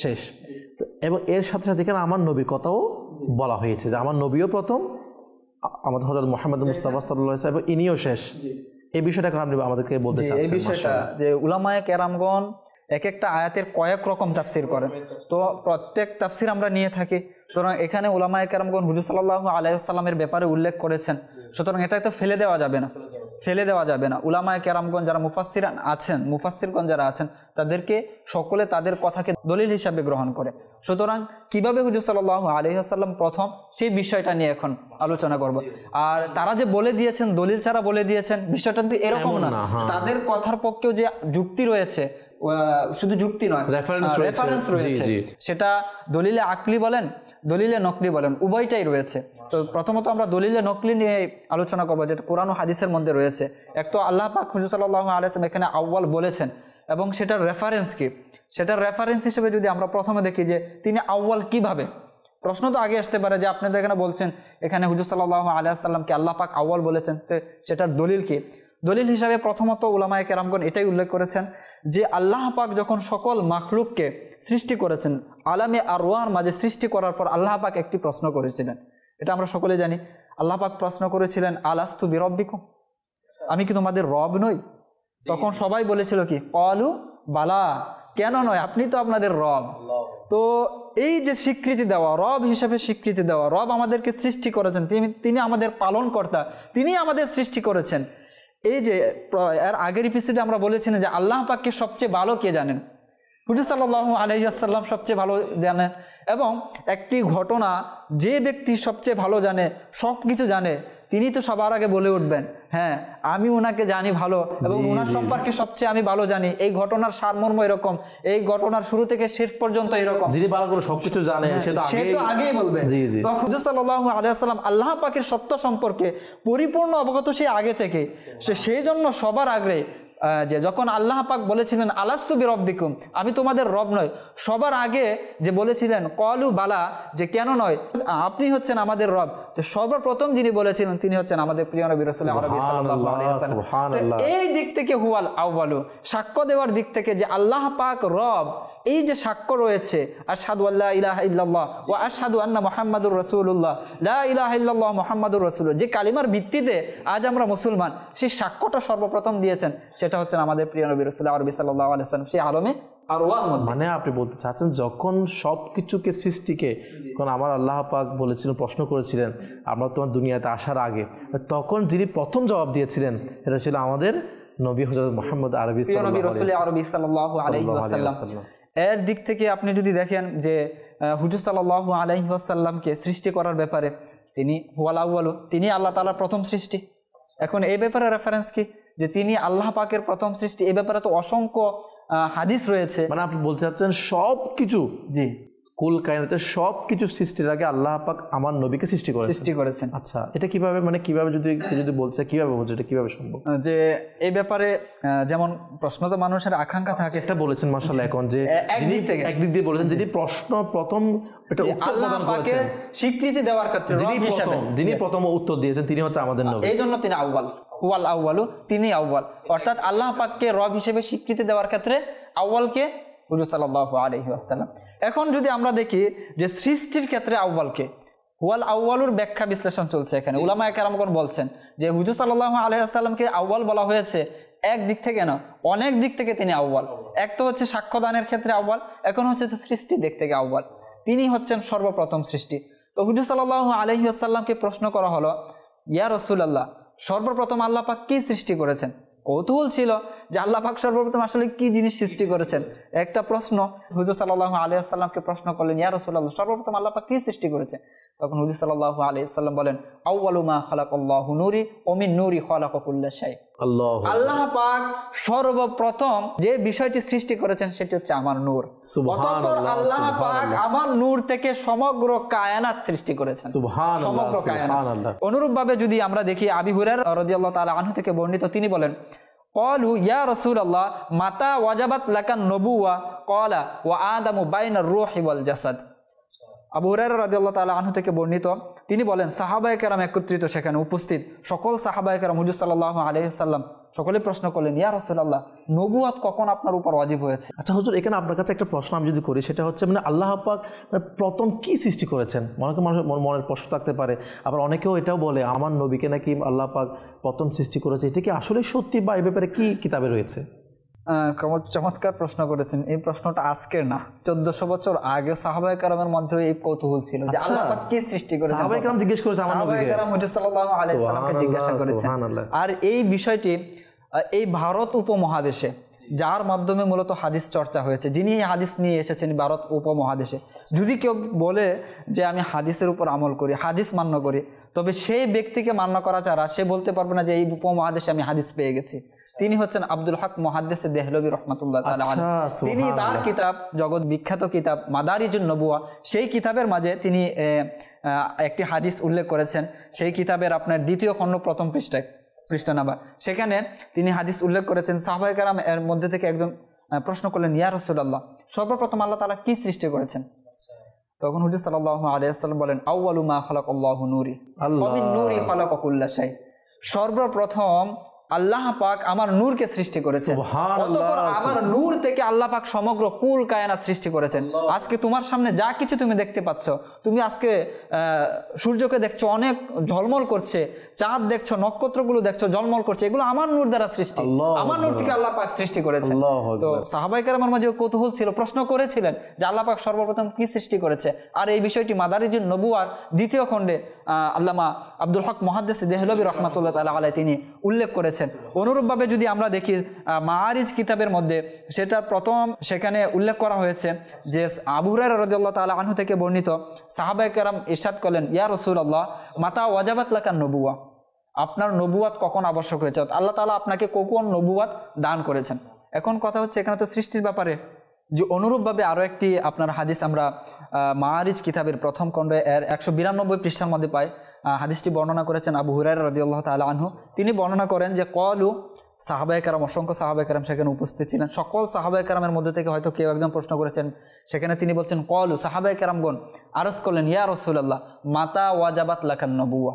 শেষ, তো এবং এর সাথে সাথে এখানে আমার নবীর কথাও বলা হয়েছে যে আমার নবীও প্রথম, আমাদের হযরত মুহাম্মদ মুস্তাফা সাল্লাল্লাহু আলাইহি ওয়াসাল্লাম ইনিও শেষ। এই বিষয়টা আপনি আমাদেরকে বলতে চাচ্ছেন? এই বিষয়টা যে উলামায়ে কেরামগণ এক একটা আয়াতের কয়েক রকম তাফসির করেন, তো প্রত্যেক তাফসির আমরা নিয়ে থাকি। সুতরাং এখানে উলামায়ে কেরামগণ হুজুর সাল্লাল্লাহু আলাইহি ওয়াসাল্লামের ব্যাপারে উল্লেখ করেছেন, সুতরাং এটা তো ফেলে দেওয়া যাবে না। উলামায়ে কেরামগণ যারা মুফাসসিরগণ যারা আছেন তাদেরকে সকলে তাদের কথাকে দলিল হিসাবে গ্রহণ করে। সুতরাং কিভাবে হুজুর সাল্লাল্লাহু আলাইহি ওয়াসাল্লাম প্রথম সেই বিষয়টা নিয়ে এখন আলোচনা করব। আর তারা যে বলে দিয়েছেন দলিল ছাড়া বলে দিয়েছেন বিষয়টা কিন্তু এরকম না, তাদের কথার পক্ষেও যে যুক্তি রয়েছে, শুধু যুক্তি নয় রেফারেন্স রয়েছে, সেটা দলিলে আকলি বলেন দলিলে নকলি বলেন উভয়টাই রয়েছে। তো প্রথমত আমরা দলিলে নকলি নিয়ে আলোচনা করবো, যেটা কোরআন ও হাদিসের মধ্যে রয়েছে। এক তো আল্লাহ পাক হুজুর সাল্লাল্লাহু আলাইহি ওয়াসাল্লাম এখানে আউয়াল বলেছেন এবং সেটার রেফারেন্স কি, সেটার রেফারেন্স হিসেবে যদি আমরা প্রথমে দেখি যে তিনি আউয়াল কিভাবে, প্রশ্ন তো আগে আসতে পারে যে আপনি তো এখানে বলছেন এখানে হুজুর সাল্লাল্লাহু আলাইহি ওয়াসাল্লামকে আল্লাহ পাক আউয়াল বলেছেন, তো সেটার দলিল কি? দলিল হিসাবে প্রথমত উলামায়ে কেরামগণ এটাই উল্লেখ করেছেন যে আল্লাহ পাক যখন সকল মাখলুককে সৃষ্টি করেছেন, আলামে আরওয়াহর মাঝে সৃষ্টি করার পর আল্লাহ পাক একটি প্রশ্ন করেছিলেন। এটা আমরা সকলে জানি। আল্লাহ পাক প্রশ্ন করেছিলেন, আলাস্তু বিরব্বিকুম, আমি কি তোমাদের রব নই? তখন সবাই বলেছিল কি, ক্বালু বালা, কেন নয়, আপনি তো আপনাদের রব। তো এই যে স্বীকৃতি দেওয়া, রব হিসেবে স্বীকৃতি দেওয়া, রব আমাদেরকে সৃষ্টি করেছেন, তিনি আমাদের পালনকর্তা, তিনি আমাদের সৃষ্টি করেছেন। এই যে এর আগের এপিসোডে আমরা বলেছিলাম যে আল্লাহ পাককে সবচেয়ে ভালো কে জানেন? হুজুর সাল্লাল্লাহু আলাইহি ওয়াসাল্লাম সবচেয়ে ভালো জানেন। এবং একটি ঘটনা যে ব্যক্তি সবচেয়ে ভালো জানে, সব কিছু জানে, তিনি তো সবার আগে বলে উঠবেন, হ্যাঁ আমি ওনাকে জানি ভালো এবং ওনার সম্পর্কে সবচেয়ে আমি ভালো জানি। এই ঘটনার সারমর্ম এরকম, এই ঘটনার শুরু থেকে শেষ পর্যন্ত এরকম, যিনি ভালো করে সবকিছু জানে সে তো আগেই বলবে। তো হুজুর সাল্লাল্লাহু আলাইহি ওয়াসাল্লাম আল্লাহ পাকের সত্য সম্পর্কে পরিপূর্ণ অবগত সেই আগে থেকে। সেই জন্য সবার আগে যে যখন আল্লাহ পাক বলেছিলেন আলাস্তু বিরব্বিকুম, আমি তোমাদের রব নয়, সবার আগে যে বলেছিলেন ক্বালু বালা, যে কেন নয়, আপনি হচ্ছেন আমাদের রব, তো সর্বপ্রথম যিনি বলেছিলেন তিনি হচ্ছেন আমাদের প্রিয় নবী রাসূল আরবি সাল্লাল্লাহু আলাইহি ওয়াসাল্লাম। এই দিক থেকে হুয়াল আউয়ালু, সাক্ষ্য দেওয়ার দিক থেকে যে আল্লাহ পাক রব, এই যে সাক্ষ্য রয়েছে, আশহাদু আল্লা ইলাহা ইল্লাল্লাহ ওয়া আশহাদু আন্না মুহাম্মাদুর রাসূলুল্লাহ, লা ইলাহা ইল্লাল্লাহ মুহাম্মাদুর রাসূলুল্লাহ, যে কালিমার ভিত্তিতে আজ আমরা মুসলমান, সেই সাক্ষ্যটা সর্বপ্রথম দিয়েছেন সেটা হচ্ছেন আমাদের প্রিয় নবী রাসূল আরবি সাল্লাল্লাহু আলাইহি ওয়াসাল্লাম, সেই আলমে আরওয়ার মধ্যে। মানে আপনি বলতে চাচ্ছেন যখন সবকিছুকে সৃষ্টিকে, যখন আমার আল্লাহ পাক বলেছিলেন, প্রশ্ন করেছিলেন আমরা তোমার দুনিয়াতে আসার আগে, তখন যিনি প্রথম জবাব দিয়েছিলেন এটা ছিল আমাদের নবী হযরত মুহাম্মদ আরবি সাল্লাল্লাহু আলাইহি ওয়াসাল্লাম। এর দিক থেকে আপনি যদি দেখেন যে হুজুর সাল্লাল্লাহু আলাইহি ওয়াসাল্লামকে সৃষ্টি করার ব্যাপারে তিনি হুয়াল আউয়ালু, তিনি আল্লাহ তাআলার প্রথম সৃষ্টি। এখন এই ব্যাপারে রেফারেন্স কি যে তিনি আল্লাহ পাকের প্রথম সৃষ্টি? এই ব্যাপারে তো অসংখ্য হাদিস রয়েছে। মানে আপনি বলতে চাচ্ছেন সব কিছু, জি, কুল কায়নাতের সব কিছু সৃষ্টির আগে আল্লাহ পাক আমার নবীকে সৃষ্টি করেছেন। আচ্ছা, এটা কিভাবে, মানে কিভাবে যদি বলছে, কিভাবে বলছে, এটা কিভাবে সম্ভব? যে এই ব্যাপারে যেমন প্রশ্ন তো মানুষের আকাঙ্ক্ষা থাকে, একটা বলেছেন মাশাআল্লাহ, এখন যে একদিক দিয়ে বলেছেন যিনি প্রশ্ন প্রথম এটা আল্লাহ পাকের স্বীকৃতি দেওয়ার ক্ষেত্রে যিনি প্রথম উত্তর দিয়েছেন তিনি হচ্ছে আমাদের নবী, এই জন্য তিনি আউয়াল, হুয়াল আউয়ালু, তিনি আউয়াল। অর্থাৎ আল্লাহ পাককে রব হিসেবে স্বীকৃতি দেওয়ার ক্ষেত্রে আউয়ালকে হুজুর সাল্লাল্লাহু আলাইহি ওয়াসাল্লাম। এখন যদি আমরা দেখি যে সৃষ্টির ক্ষেত্রে আউয়ালকে, হুয়াল আউয়ালুর ব্যাখ্যা বিশ্লেষণ চলছে এখানে। উলামায়ে কেরামগণ বলছেন যে হুজুর সাল্লাল্লাহু আলাইহি ওয়াসাল্লামকে আউয়াল বলা হয়েছে এক দিক থেকে না, অনেক দিক থেকে তিনি আউয়াল। এক তো হচ্ছে সাক্ষ্যদানের ক্ষেত্রে আউয়াল, এখন হচ্ছে সৃষ্টির দিক থেকে আউয়াল, তিনি হচ্ছেন সর্বপ্রথম সৃষ্টি। তো হুজুর সাল্লাল্লাহু আলাইহি ওয়াসাল্লামকে প্রশ্ন করা হলো, ইয়া রাসূলুল্লাহ, সর্বপ্রথম আল্লাহ পাক কি সৃষ্টি করেছেন? কৌতূহল ছিল যে আল্লাহ পাক সর্বপ্রথম আসলে কি জিনিস সৃষ্টি করেছেন, একটা প্রশ্ন। হুজুর সাল্লাল্লাহু আলাইহি ওয়াসাল্লামকে প্রশ্ন করলেন, ইয়া রাসূলুল্লাহ, সর্বপ্রথম আল্লাহ পাক কি সৃষ্টি করেছেন? তখন হুজুর সাল্লাল্লাহু আলাইহি ওয়াসাল্লাম বলেন, আউয়ালু মা খালাকাল্লাহু নূরি ওয়া মিন নূরি খালাকা কুল্লা শাই। আল্লাহ পাক সর্বপ্রথম যে বিষয়টি সৃষ্টি করেছেন সেটি হচ্ছে আমার নূর। অতঃপর আল্লাহ পাক আমার নূর থেকে সমগ্র কায়নাত সৃষ্টি করেছেন, সমগ্র কায়নাত। অনুরূপভাবে যদি আমরা দেখি আবু হুরায়রা রাদিয়াল্লাহু তাআলা আনহু থেকে বর্ণিত, তিনি বলেন, ক্বালু ইয়া রাসূলুল্লাহ মাতা ওয়াজাবাত লাকান নবুওয়া ক্বালা ওয়া আদামু বাইনার রূহি ওয়াল জাসাদ। আবু হুরায়রা রাদিয়াল্লাহু তাআলা আনহু থেকে বর্ণিত, তিনি বলেন সাহাবায়ে কেরাম একত্রিত সেখানে উপস্থিত সকল সাহাবায়ে কেরাম হুজুর সাল্লাল্লাহু আলাইহি ওয়াসাল্লাম সকলে প্রশ্ন করলেন, ইয়া রাসূলুল্লাহ, নবুয়ত কখন আপনার উপর ওয়াজিব হয়েছে? আচ্ছা হুজুর, এখানে আপনার কাছে একটা প্রশ্ন আমি যদি করি, সেটা হচ্ছে মানে আল্লাহ পাক প্রথম কি সৃষ্টি করেছেন? অনেকে মানুষের মনের প্রশ্ন থাকতে পারে, আবার অনেকেও এটাও বলে আমার নবীকে নাকি আল্লাহ পাক প্রথম সৃষ্টি করেছে। এটা কি আসলে সত্যি, বা এই ব্যাপারে কি কিতাবে রয়েছে? চমৎকার প্রশ্ন করেছেন। এই প্রশ্নটা আজকের না, 1400 বছর আগে সাহাবায়ে কেরামের মধ্যে এই কৌতূহল ছিল যে আল্লাহ পাক কি সৃষ্টি করেছেন। সাহাবায়ে কেরাম জিজ্ঞেস করেছেন, সাহাবায়ে কেরাম হুজুর সাল্লাল্লাহু আলাইহি ওয়াসাল্লামকে জিজ্ঞাসা করেছেন। আর এই বিষয়টি এই ভারত উপমহাদেশে, যার মাধ্যমে মূলত হাদিস চর্চা হয়েছে, যিনি এই হাদিস নিয়ে এসেছেন ভারত উপমহাদেশে, যদি কেউ বলে যে আমি হাদিসের উপর আমল করি, হাদিস মান্য করি, তবে সেই ব্যক্তিকে মান্য করা ছাড়া সে বলতে পারবে না যে এই উপমহাদেশে আমি হাদিস পেয়ে গেছি। তিনি হচ্ছেন আব্দুল হক মুহাদ্দিস দেহলভী রাহমাতুল্লাহ তাআলা আলাইহি। তিনি তার কিতাব, জগৎ বিখ্যাত কিতাব মাদারিজুন নবুয়া, সেই কিতাবের মাঝে তিনি একটি হাদিস উল্লেখ করেছেন। সেই কিতাবের আপনার 2য় খণ্ড 1ম পৃষ্ঠা নাম্বার, সেখানে তিনি হাদিস উল্লেখ করেছেন। সাহাবায়ে কেরাম এর মধ্যে থেকে একজন প্রশ্ন করলেন, ইয়া রাসূলুল্লাহ, সর্বপ্রথম আল্লাহ তাআলা কি সৃষ্টি করেছেন? তখন হুজুর সাল্লাল্লাহু আলাইহি ওয়াসাল্লাম বলেন, আউয়ালু মা খালাকাল্লাহু নূরি ওয়া মিন নূরি খালাকা কুল্লা শাই। সর্বপ্রথম আল্লাহ পাক আমার নূরকে সৃষ্টি করেছেন, অতঃপর আমার নূর থেকে আল্লাহ পাক সমগ্র কুল কায়নাত সৃষ্টি করেছেন। আজকে তোমার সামনে যা কিছু তুমি দেখতে পাচ্ছ, তুমি আজকে সূর্যকে দেখছো অনেক ঝলমল করছে, চাঁদ দেখছো, নক্ষত্রগুলো দেখছো ঝলমল করছে, এগুলো আমার নূর দ্বারা সৃষ্টি, আমার নূর থেকে আল্লাহ পাক সৃষ্টি করেছেন। তো সাহাবায়ে কেরামের মাঝে কৌতূহল ছিল, প্রশ্ন করেছিলেন যে আল্লাহ পাক সর্বপ্রথম কি সৃষ্টি করেছে। আর এই বিষয়টি মাদারিজুন নবুয়ার দ্বিতীয় খণ্ডে আল্লামা আব্দুল হক মুহাদ্দিস দেহলভী রাহমাতুল্লাহ তাআলা আলাইহি তিনি উল্লেখ করেছেন। অনুরূপভাবে যদি আমরা দেখি মাআরিজ কিতাবের মধ্যে, সেটা প্রথম সেখানে উল্লেখ করা হয়েছে যে আবু হুরায়রা রাদিয়াল্লাহু তাআলা আনহু থেকে বর্ণিত, সাহাবায়ে কেরাম ইরশাদ করলেন, ইয়া রাসূলুল্লাহ মাতা ওয়াজাবাত লাকান নবুওয়া, আপনার নবুয়াত কখন আবশ্যক হয়েছে, আল্লাহ তাআলা আপনাকে কখন নবুয়াত দান করেছেন। এখন কথা হচ্ছে এখানে তো সৃষ্টির ব্যাপারে, যে অনুরূপভাবে আরও একটি আপনার হাদিস আমরা মাআরিজ কিতাবের প্রথম খণ্ডে এর 192 পৃষ্ঠার মধ্যে পাই। হাদিসটি বর্ণনা করেছেন আবু হুরায়রা রাদিয়াল্লাহু তাআলা আনহু। তিনি বর্ণনা করেন যে কলু, সাহাবায়ে কেরাম, অসংখ্য সাহাবায়ে কেরাম সেখানে উপস্থিত ছিলেন। সকল সাহাবায়ে কেরামের মধ্যে থেকে হয়তো কেউ একজন প্রশ্ন করেছেন, সেখানে তিনি বলছেন কলু, সাহাবায়ে কেরামগণ আরজ করলেন, ইয়া রাসূলুল্লাহ মাতা ওয়াজাবাত লাকান নবুওয়া,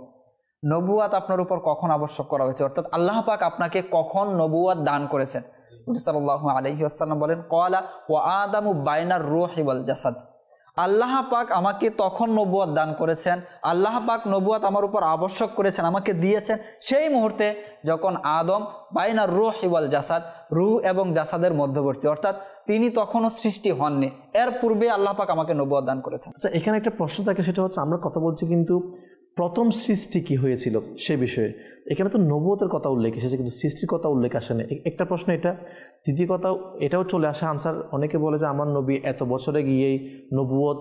নবুয়াত আপনার উপর কখন আবশ্যক করা হয়েছে, অর্থাৎ আল্লাহ পাক আপনাকে কখন নবুয়াত দান করেছেন। হুজুর সাল্লাল্লাহু আলাইহি ওয়াসাল্লাম বলেন, ক্বালা ওয়া আদামু বাইনার রূহি ওয়াল জাসাদ, আল্লাহ পাক আমাকে তখন নবুয়াত দান করেছেন, আল্লাহ পাক নবুয়াত আমার উপর আবশ্যক করেছেন, আমাকে দিয়েছেন সেই মুহূর্তে যখন আদম বাইনার রূহি ওয়াল জাসাদ, রূহ এবং জাসাদের মধ্যবর্তী, অর্থাৎ তিনি তখনও সৃষ্টি হননি, এর পূর্বে আল্লাহ পাক আমাকে নবুয়াত দান করেছেন। আচ্ছা, এখানে একটা প্রশ্ন থাকে, সেটা হচ্ছে আমরা কথা বলছি কিন্তু প্রথম সৃষ্টি কি হয়েছিল সে বিষয়ে। এখানে তো নবুয়তের কথা উল্লেখ এসেছে, কিন্তু সৃষ্টির কথা উল্লেখ আসে না। একটা প্রশ্ন এটা। দ্বিতীয় কথা, এটাও চলে আসে আনসার, অনেকে বলে যে আমার নবী এত বছরে গিয়েই নবুয়ত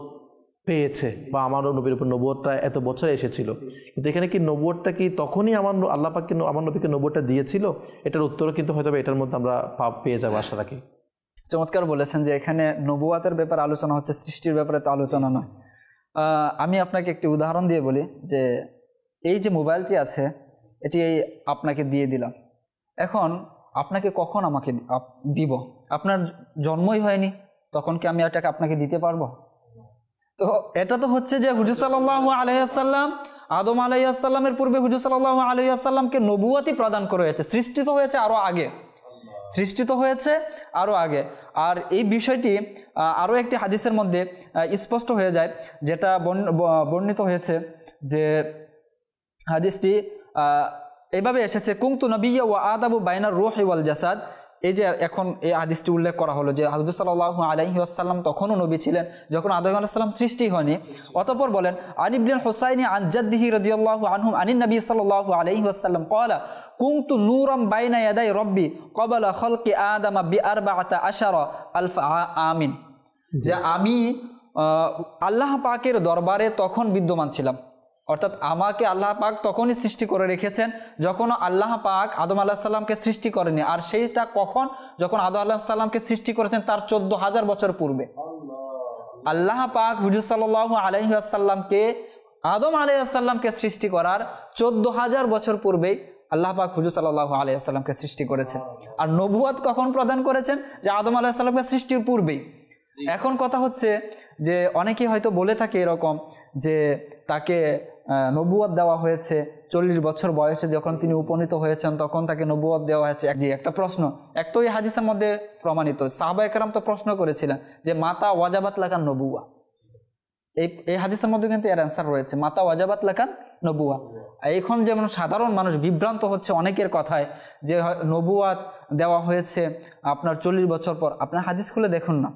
পেয়েছে, বা আমার নবীর উপর নবুয়তটা এত বছরে এসেছিল, কিন্তু এখানে কি নবুয়তটা কি তখনই আল্লাহ পাক আমার নবীকে নবুয়তটা দিয়েছিল? এটার উত্তরও কিন্তু হয়তো এটার মধ্যে আমরা পেয়ে যাবো আশা রাখি। চমৎকার বলেছেন যে এখানে নবুয়াতের ব্যাপারে আলোচনা হচ্ছে, সৃষ্টির ব্যাপারে তো আলোচনা নয়। আমি আপনাকে একটি উদাহরণ দিয়ে বলি যে এই যে মোবাইলটি আছে, এটি আপনাকে দিয়ে দিলাম, এখন আপনাকে কখন আমাকে দিব? আপনার জন্মই হয়নি, তখন কি আমি এটাকে আপনাকে দিতে পারবো? তো এটা তো হচ্ছে যে হুজুর সাল্লাল্লাহু আলাইহি ওয়াসাল্লাম, আদম আলাইহিস সালামের পূর্বে হুজুর সাল্লাল্লাহু আলাইহি ওয়াসাল্লামকে নবুয়তই প্রদান করা হয়েছে, সৃষ্টি তো হয়েছে আরও আগে, সৃষ্টি তো হয়েছে আরও আগে। আর এই বিষয়টি আরও একটি হাদিসের মধ্যে স্পষ্ট হয়ে যায়, যেটা বর্ণিত হয়েছে যে হাদিসটি এভাবে এসেছে, কুনতু নবিয়্যা ওয়া আদামু বাইনার রূহি ওয়াল জাসাদ। এই যে এখন এই হাদিসটি উল্লেখ করা হলো যে হুজুর সাল্লাল্লাহু আলাইহি ওয়াসাল্লাম তখনও নবী ছিলেন যখন আদম আলাইহিস সালাম সৃষ্টি হয়নি। অতঃপর বলেন, আন ইবনুল হুসাইনি আন জাদ্দিহি রাদিয়াল্লাহু আনহুম আনিন নবী সাল্লাল্লাহু আলাইহি ওয়াসাল্লাম ক্বালা কুনতু নূরাম বাইনা ইয়াদাই রব্বি ক্বাবলা খালকি আদম বি14 আলফ আমিন, যে আমি আল্লাহ পাকের দরবারে তখন বিদ্যমান ছিলাম, অর্থাৎ আমাকে আল্লাহ পাক তখনই সৃষ্টি করে রেখেছেন যখন আল্লাহ পাক আদম আলাইহিস সালামকে সৃষ্টি করেনি। আর সেইটা কখন? যখন আদম আলাইহিস সালামকে সৃষ্টি করেছেন তার 14,000 বছর পূর্বে। আল্লাহ পাক হুজুর সাল্লাল্লাহু আলাইহি ওয়াসাল্লামকে, আদম আলাইহিস সালামকে সৃষ্টি করার 14,000 বছর পূর্বেই আল্লাহ পাক হুজুর সাল্লাল্লাহু আলাইহি ওয়াসাল্লামকে সৃষ্টি করেছেন। আর নবুয়ত কখন প্রদান করেছেন? যে আদম আলাইহিস সালামকে সৃষ্টির পূর্বেই। এখন কথা হচ্ছে যে অনেকেই হয়তো বলে থাকে এরকম যে তাকে নবুয়ত দেওয়া হয়েছে 40 বছর বয়সে, যখন তিনি উপনীত হয়েছেন তখন তাকে নবুয়ত দেওয়া হয়েছে। জি, একটা প্রশ্ন এক তো এই হাদিসের মধ্যে প্রমাণিত, সাহাবায়ে কেরাম তো প্রশ্ন করেছিলেন যে মাতা ওয়াজাবাত লাকান নবুয়া, এই হাদিসের মধ্যে কিন্তু এর অ্যান্সার রয়েছে, মাতা ওয়াজাবাত লাকান নবুয়া। এখন যেমন সাধারণ মানুষ বিভ্রান্ত হচ্ছে অনেকের কথায় যে নবুয়াত দেওয়া হয়েছে আপনার 40 বছর পর। আপনার হাদিস খুলে দেখুন না,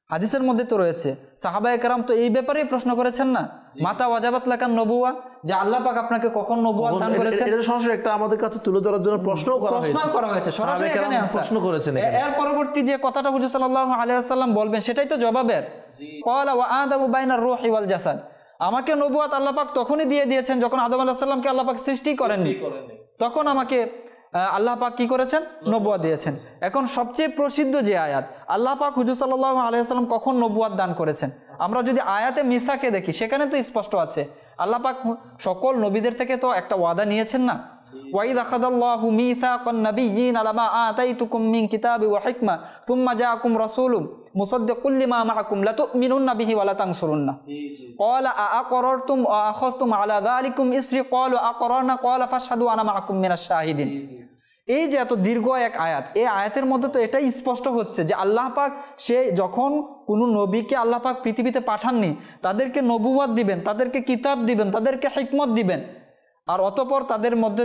হাদিসের মধ্যে তো রয়েছে। সাহাবায়ে কেরাম তো এই ব্যাপারেই প্রশ্ন করেছেন না, মাতা ওয়াজাবাত লাকান নবুয়া, যে আল্লাহ পাক আপনাকে কখন নবুয়ত দান করেছেন। এটা সরাসরি একটা আমাদের কাছে তুলে ধরার জন্য প্রশ্ন করা হয়েছে, সরাসরি এখানে প্রশ্ন করেছেন। এর পরবর্তী যে কথাটা হুজুর সাল্লাল্লাহু আলাইহি ওয়াসাল্লাম বলবেন সেটাই তো জবাবের। ক্বালা ওয়া আদামু বাইনার রূহি ওয়াল জাসাদ, আমাকে নবুয়ত আল্লাহ পাক তখনই দিয়ে দিয়েছেন যখন আদম আলাইহিস সালামকে আল্লাহ পাক সৃষ্টি করেননি, তখন আমাকে আল্লাহ পাক কি করেছেন? নবুয়ত দিয়েছেন। এখন সবচেয়ে প্রসিদ্ধ যে আয়াত, আল্লাহ পাক হুজুর সাল্লাল্লাহু আলাইহি ওয়াসাল্লাম কখন নবুয়ত দান করেছেন? আমরা যদি আয়াতে মিসাকে দেখি সেখানে তো স্পষ্ট আছে, আল্লাহ পাক সকল নবীদের থেকে তো একটা ওয়াদা নিয়েছেন না, ওয়াইদ আখাদাল্লাহু মিসাকান নাবিয়্যিন আলামা আতাইতুকুম মিন কিতাবি ওয়া হিকমা সুম্মা জাআকুম রাসূলুম মুসাদ্দিকুল লিমা মাআকুম লাতুমিনুন্না বিহি ওয়া লাতানসুরুন্না ক্বালা আআকরারতুম ওয়া আখাযতুম আলা যালিকুম ইসরি ক্বালু আকারনা ক্বালা ফাশহাদু আনা মাআকুম মিনাশ শাহিদিন। এই যে এত দীর্ঘ এক আয়াত, এই আয়াতের মধ্যে তো এটাই স্পষ্ট হচ্ছে যে আল্লাহ পাক সে যখন কোনো নবীকে আল্লাহ পাক পৃথিবীতে পাঠাননি, তাদেরকে নবুয়ত দিবেন, তাদেরকে কিতাব দিবেন, তাদেরকে হিকমত দিবেন, আর অতঃপর তাদের মধ্যে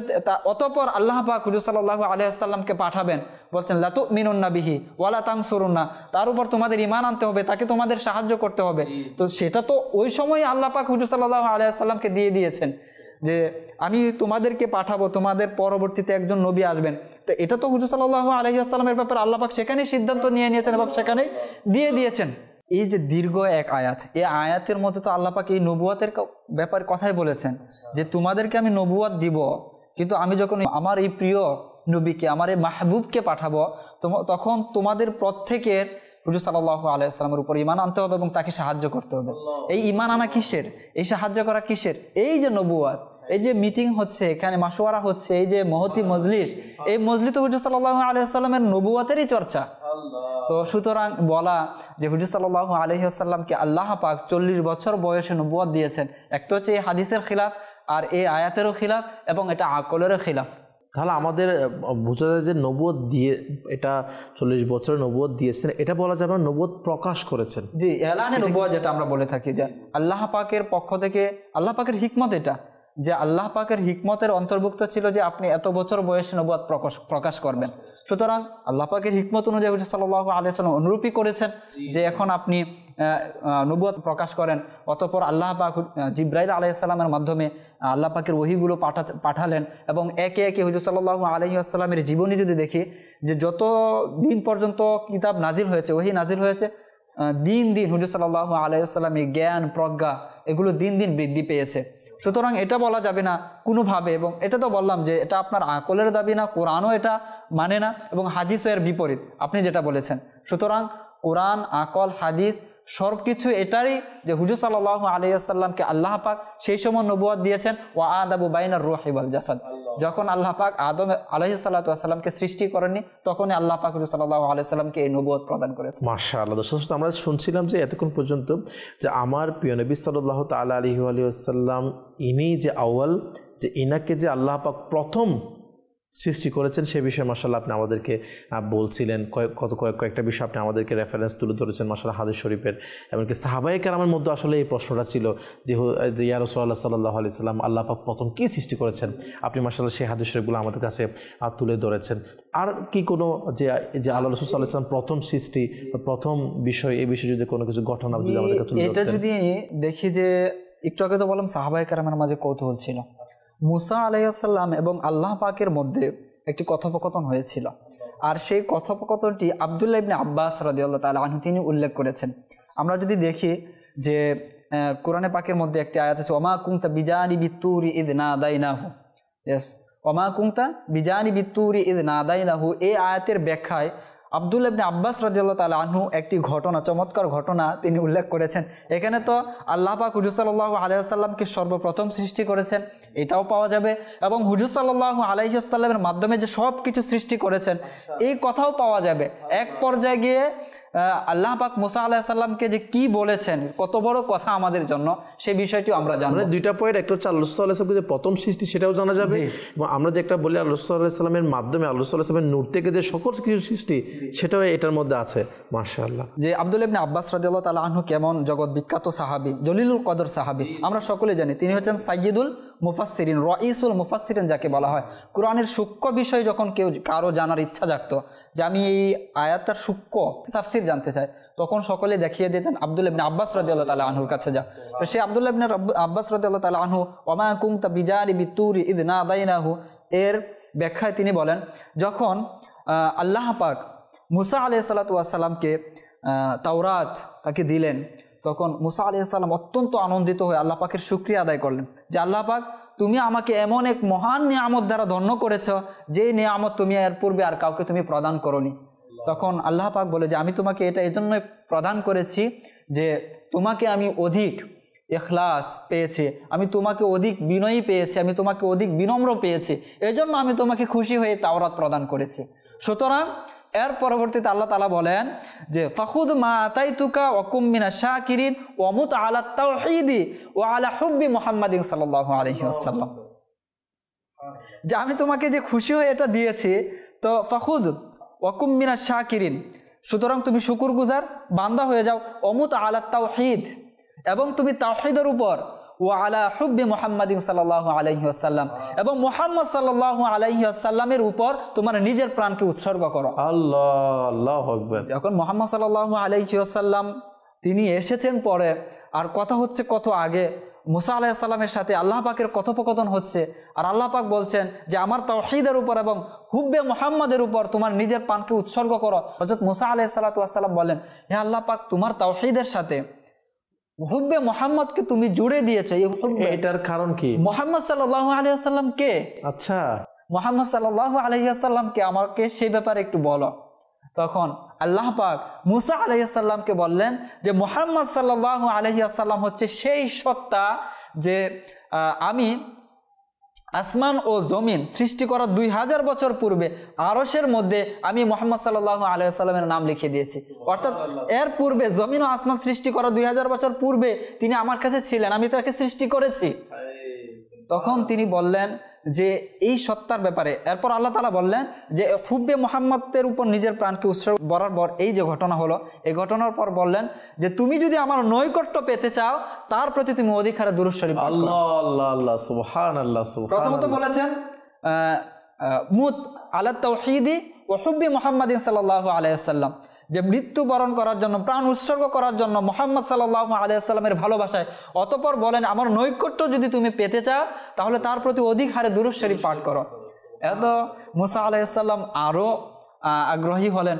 অতঃপর আল্লাহ পাক হুজুর সাল্লাল্লাহু আলাইহি ওয়াসাল্লামকে পাঠাবেন, বলছেন লা তুমিনুন্না বিহি ওয়ালা তানসুরুন্না, তার উপর তোমাদের ঈমান আনতে হবে, তাকে তোমাদের সাহায্য করতে হবে। তো সেটা তো ওই সময় আল্লাহ পাক হুজুর সাল্লাল্লাহু আলাইহি ওয়াসাল্লামকে দিয়ে দিয়েছেন যে আমি তোমাদেরকে পাঠাবো, তোমাদের পরবর্তীতে একজন নবী আসবেন। তো এটা তো হুজুর সাল্লাল্লাহু আলাইহি ওয়াসাল্লামের ব্যাপারে আল্লাহ পাক সেখানেই সিদ্ধান্ত নিয়ে নিয়েছেন এবং সেখানেই দিয়ে দিয়েছেন। এই যে দীর্ঘ এক আয়াত, এই আয়াতের মধ্যে তো আল্লাহ পাক এই নবুয়তের ব্যাপারে কথাই বলেছেন যে তোমাদেরকে আমি নবুয়ত দিব, কিন্তু আমি যখন আমার এই প্রিয় নবীকে, আমার এই মাহবুবকে পাঠাবো, তখন তোমাদের প্রত্যেকের হুজুর সাল্লাল্লাহু আলাইহি ওয়াসাল্লামের উপর ঈমান আনতে হবে এবং তাকে সাহায্য করতে হবে। এই ঈমান আনা কিসের, এই সাহায্য করা কিসের? এই যে নবুয়ত, এই যে মিটিং হচ্ছে, এখানে মাশওয়ারা হচ্ছে, এই যে মহতি মজলিস, এই মজলিস তো হুজুর সাল্লাল্লাহু আলাইহি ওয়াসাল্লামের নবুয়তেরই চর্চা। তো সুতরাং বলা যে হুজুর সাল্লাল্লাহু আলাইহি ওয়াসাল্লামকে আল্লাহ পাক 40 বছর বয়সে নবুয়ত দিয়েছেন, একটা হচ্ছে এই হাদিসের খিলাফ, আর এই আয়াতেরও খিলাফ, এবং এটা আকলেরও খিলাফ। তাহলে আমাদের বোঝা যায় যে নবুয়ত দিয়ে, এটা 40 বছরের নবুয়ত দিয়েছেন, এটা বলা যাবে না নবুয়ত প্রকাশ করেছেন। জি, এলানে নবুয়ত যেটা আমরা বলে থাকি, যে আল্লাহ পাকের পক্ষ থেকে, আল্লাহ পাকের হিকমত, এটা যে আল্লাহ পাকের হিকমতের অন্তর্ভুক্ত ছিল যে আপনি এত বছর বয়সে নবুয়ত প্রকাশ করবেন। সুতরাং আল্লাহ পাকের হিকমত অনুযায়ী হুজুর সাল্লাল্লাহু আলাইহি ওয়াসাল্লাম অনুরূপী করেছেন যে এখন আপনি নবুয়ত প্রকাশ করেন। অতঃপর আল্লাহ পাক জিবরাইল আলাইহিস সালামের মাধ্যমে আল্লাহ পাকের ওহীগুলো পাঠালেন, এবং একে একে হুজুর সাল্লাল্লাহু আলাইহি ওয়াসাল্লামের জীবনী যদি দেখি, যে যত দিন পর্যন্ত কিতাব নাজিল হয়েছে, ওহী নাজিল হয়েছে, দিন দিন হুজুর সাল্লাল্লাহু আলাইহি ওয়াসাল্লামের জ্ঞান প্রজ্ঞা এগুলো দিন দিন বৃদ্ধি পেয়েছে। সুতরাং এটা বলা যাবে না কোনোভাবে, এবং এটা তো বললাম যে এটা আপনার আকলের দাবি না, কোরআনও এটা মানে না, এবং হাদিসও এর বিপরীত আপনি যেটা বলেছেন। সুতরাং কোরআন, আকল, হাদিস সব কিছু এটারই যে হুজুর সাল্লাল্লাহু আলাইহি ওয়াসাল্লামকে আল্লাহ পাক সেই সময় নবুয়ত দিয়েছেন, ওয়া আদাবু বাইনার রূহি ওয়াল জাসাদ। যখন আল্লাহ পাক আদম আলাইহিস সালাতু ওয়াস সালামকে সৃষ্টি করেননি, তখনই আল্লাহ পাক হুজুর সাল্লাল্লাহু আলাইহি ওয়াসাল্লামকে এই নবুয়ত প্রদান করেছেন। মাশাআল্লাহ। দর্শক, আমরা শুনছিলাম যে এতক্ষণ পর্যন্ত যে আমার প্রিয় নবী সাল্লাল্লাহু তাআলা আলাইহি ওয়াসাল্লাম, ইনি যে আউয়াল, যে ইনাকে যে আল্লাহ পাক প্রথম সৃষ্টি করেছেন, সে বিষয়ে মাশাআল্লাহ আপনি আমাদেরকে বলছিলেন, কয়েকটা বিষয় আপনি আমাদেরকে রেফারেন্স তুলে ধরেছেন মাশাআল্লাহ হাদিস শরীফের। এমনকি সাহাবায়ে কেরামের মধ্যে আসলে এই প্রশ্নটা ছিল যে ইয়া রাসূলুল্লাহ সাল্লাল্লাহু আলাইহি ওয়াসাল্লাম, আল্লাহ পাক প্রথম কি সৃষ্টি করেছেন? আপনি মাশাআল্লাহ সেই হাদিস শরীফগুলো আমাদের কাছে তুলে ধরেছেন। আর কি কোনো যে আল্লাহ রাসূল সাল্লাল্লাহু আলাইহি ওয়াসাল্লাম প্রথম সৃষ্টি, প্রথম বিষয়, এই বিষয়ে যদি কোনো কিছু ঘটনা যদি আমাদেরকে তুলে ধরতেন। এটা যদি দেখি, যে একটু আগে তো বললাম সাহাবায়ে কেরামের মাঝে কৌতূহল ছিল। মুসা আলাইহিস সালাম এবং আল্লাহ পাকের মধ্যে একটি কথোপকথন হয়েছিল, আর সেই কথোপকথনটি আব্দুল্লাহ ইবনে আব্বাস রাদিয়াল্লাহু তাআলা আনহু তিনি উল্লেখ করেছেন। আমরা যদি দেখি যে কোরআনে পাকের মধ্যে একটি আয়াত আছে, ওমা কুনতা বিজানিবি তুরি ইয নাদাইনাহু, ওমা কুনতা বিজানিবি তুরি ইয নাদাইনাহু, এই আয়াতের ব্যাখ্যায় আব্দুল্লাহ ইবনে আব্বাস রাদিয়াল্লাহু তাআলা আনহু একটি ঘটনা, চমৎকার ঘটনা তিনি উল্লেখ করেছেন। এখানে তো আল্লাহ পাক হুজুর সাল্লাল্লাহু আলাইহি ওয়াসাল্লামকে সর্বপ্রথম সৃষ্টি করেছেন, এটাও পাওয়া যাবে, এবং হুজুর সাল্লাল্লাহু আলাইহি ওয়াসাল্লামের মাধ্যমে যে সব কিছু সৃষ্টি করেছেন এই কথাও পাওয়া যাবে। এক পর্যায়ে গিয়ে আল্লাহ পাক মুসা আলাইহিস সালামকে যে কি বলেছেন, কত বড় কথা আমাদের জন্য, সেই বিষয়টিও আমরা জানবো। দুইটা পয়েন্ট, একটা হচ্ছে আল্লাহ সাল্লাল্লাহু আলাইহি ওয়াসাল্লাম যে প্রথম সৃষ্টি, সেটাও জানা যাবে, এবং আমরা যে একটা বলি আল্লাহ সাল্লাল্লাহু আলাইহি ওয়াসাল্লামের মাধ্যমে আল্লাহ সাল্লাল্লাহু আলাইহি ওয়াসাল্লামের নূর থেকে যে সকল কিছু সৃষ্টি, সেটাও এটার মধ্যে আছে। মাশাআল্লাহ। যে আব্দুল্লাহ ইবনে আব্বাস রাদিয়াল্লাহু তাআলা আনহু কেমন জগৎ বিখ্যাত সাহাবী, জলিলুল কদর সাহাবী, আমরা সকলে জানি তিনি হচ্ছেন সাইয়্যিদুল মুফাসসিরিন, রাইসুল মুফাসসিরিন যাকে বলা হয়। কোরআনের সূক্ষ্ম বিষয় যখন কারো জানার ইচ্ছা জাগতো যে আমি এই আয়াতটার সূক্ষ্ম তাফসীর জানতে চাই, তখন সকলে দেখিয়ে দিতেন আব্দুল্লাহ ইবনে আব্বাস রাদিয়াল্লাহু তাআলা আনহুর কাছে যা। তো সেই আব্দুল্লাহ ইবনে আব্বাস রাদিয়াল্লাহু তাআলা আনহু ওমা কুনতা বিজানিবি তুরি ইয নাদাইনাহু এর ব্যাখ্যায় তিনি বলেন, যখন আল্লাহ পাক মুসা আলাইহিস সালাতু ওয়াস সালামকে তাওরাত তাকে দিলেন, তখন মুসা আলাইহিস সালাম অত্যন্ত আনন্দিত হয়ে আল্লাহ পাকের শুকরিয়া আদায় করলেন যে আল্লাহ পাক, তুমি আমাকে এমন এক মহান নিয়ামত দ্বারা ধন্য করেছ যে নিয়ামত তুমি এর পূর্বে আর কাউকে তুমি প্রদান করনি। তখন আল্লাহ পাক বলে যে আমি তোমাকে এটা এজন্য প্রদান করেছি যে তোমাকে আমি অধিক ইখলাস পেয়েছি, আমি তোমাকে অধিক বিনয়ী পেয়েছি, আমি তোমাকে অধিক বিনম্র পেয়েছি, এজন্য আমি তোমাকে খুশি হয়ে তাওরাত প্রদান করেছি। সুতরাং এর পরবর্তীতে আল্লাহ তাআলা বলেন যে ফাখুদ মা আতাইতুকা ওয়া কুম মিনাশ শাকিরিন ওয়া মুত আলা তাওহীদি ওয়া আলা হুব্বি মুহাম্মাদিন সাল্লাল্লাহু আলাইহি ওয়াসাল্লাম। যে আমি তোমাকে যে খুশি হয়ে এটা দিয়েছি, তো ফাখুদ ওয়া কুম মিনাশ শাকিরিন, সুতরাং তুমি শুকরগুজার বান্দা হয়ে যাও, ওয়া মুত আলা তাওহীদ, এবং তুমি তাওহীদের উপর, ওয়া আলা হুব্বি মুহাম্মাদিন সাল্লাল্লাহু আলাইহি ওয়াসাল্লাম, এবং মুহাম্মদ সাল্লাল্লাহু আলাইহি ওয়াসাল্লামের উপর তোমার নিজের প্রাণকে উৎসর্গ করো। আল্লাহু আকবার। যখন মুহাম্মদ সাল্লাল্লাহু আলাইহি ওয়াসাল্লাম তিনি এসেছেন পরে, আর কথা হচ্ছে কত আগে, মুসা আলাইহিস সালামের সাথে আল্লাহ পাকের কথোপকথন হচ্ছে, আর আল্লাহ পাক বলছেন যে আমার তাওহীদের উপর এবং হুব্বে মুহাম্মাদের উপর তোমার নিজের প্রাণকে উৎসর্গ করো। হযরত মুসা আলাইহিস সালাতু ওয়াস সালাম বলেন, হে আল্লাহ পাক, তোমার তাওহীদের সাথে হুব্বে মুহাম্মদকে তুমি জুড়ে দিয়েছো। এই হুব্বে, এটার কারণ কি? মুহাম্মদ সাল্লাল্লাহু আলাইহি ওয়াসাল্লাম কে? আচ্ছা, মুহাম্মদ সাল্লাল্লাহু আলাইহি ওয়াসাল্লাম কে, আমাকে সেই ব্যাপারে একটু বলো। তখন আল্লাহ পাক মুসা আলাইহিস সালামকে বললেন যে মুহাম্মদ সাল্লাল্লাহু আলাইহি ওয়াসাল্লাম হচ্ছে সেই সত্তা যে আমি আসমান ও জমিন সৃষ্টি করার 2000 বছর পূর্বে আরশের মধ্যে আমি মুহাম্মদ সাল্লাল্লাহু আলাইহি ওয়াসাল্লামের নাম লিখে দিয়েছি। অর্থাৎ এর পূর্বে জমিন ও আসমান সৃষ্টি করার 2000 বছর পূর্বে তিনি আমার কাছে ছিলেন, আমি তাকে সৃষ্টি করেছি। তখন তিনি বললেন যে এই সত্তার ব্যাপারে। এরপর আল্লাহ তাআলা বললেন যে হুব্বে মুহাম্মদের উপর নিজের প্রাণকে উৎসর্গ বরাবর এই যে ঘটনা হলো, এই ঘটনার পর বললেন যে তুমি যদি আমার নৈকট্য পেতে চাও, তার প্রতি তুমি অধিক হারে দুরূদ শরীফ পাঠ করো। আল্লাহ আল্লাহ আল্লাহ, সুবহানাল্লাহ সুবহানাল্লাহ। প্রথমত বলেছেন মুত আলা তাওহীদি ওয়া হুব্বি মুহাম্মাদিন সাল্লাল্লাহু আলাইহি ওয়াসাল্লাম, যে মৃত্যুবরণ করার জন্য, প্রাণ উৎসর্গ করার জন্য মুহাম্মদ সাল্লাল্লাহু আলাইহি ওয়াসাল্লামের ভালোবাসায়। অতঃপর বলেন আমার নৈকট্য যদি তুমি পেতে চাও, তাহলে তার প্রতি অধিক হারে দুরূদ শরীফ পাঠ করো। এত মুসা আলাইহিস সালাম আরো আগ্রহী হলেন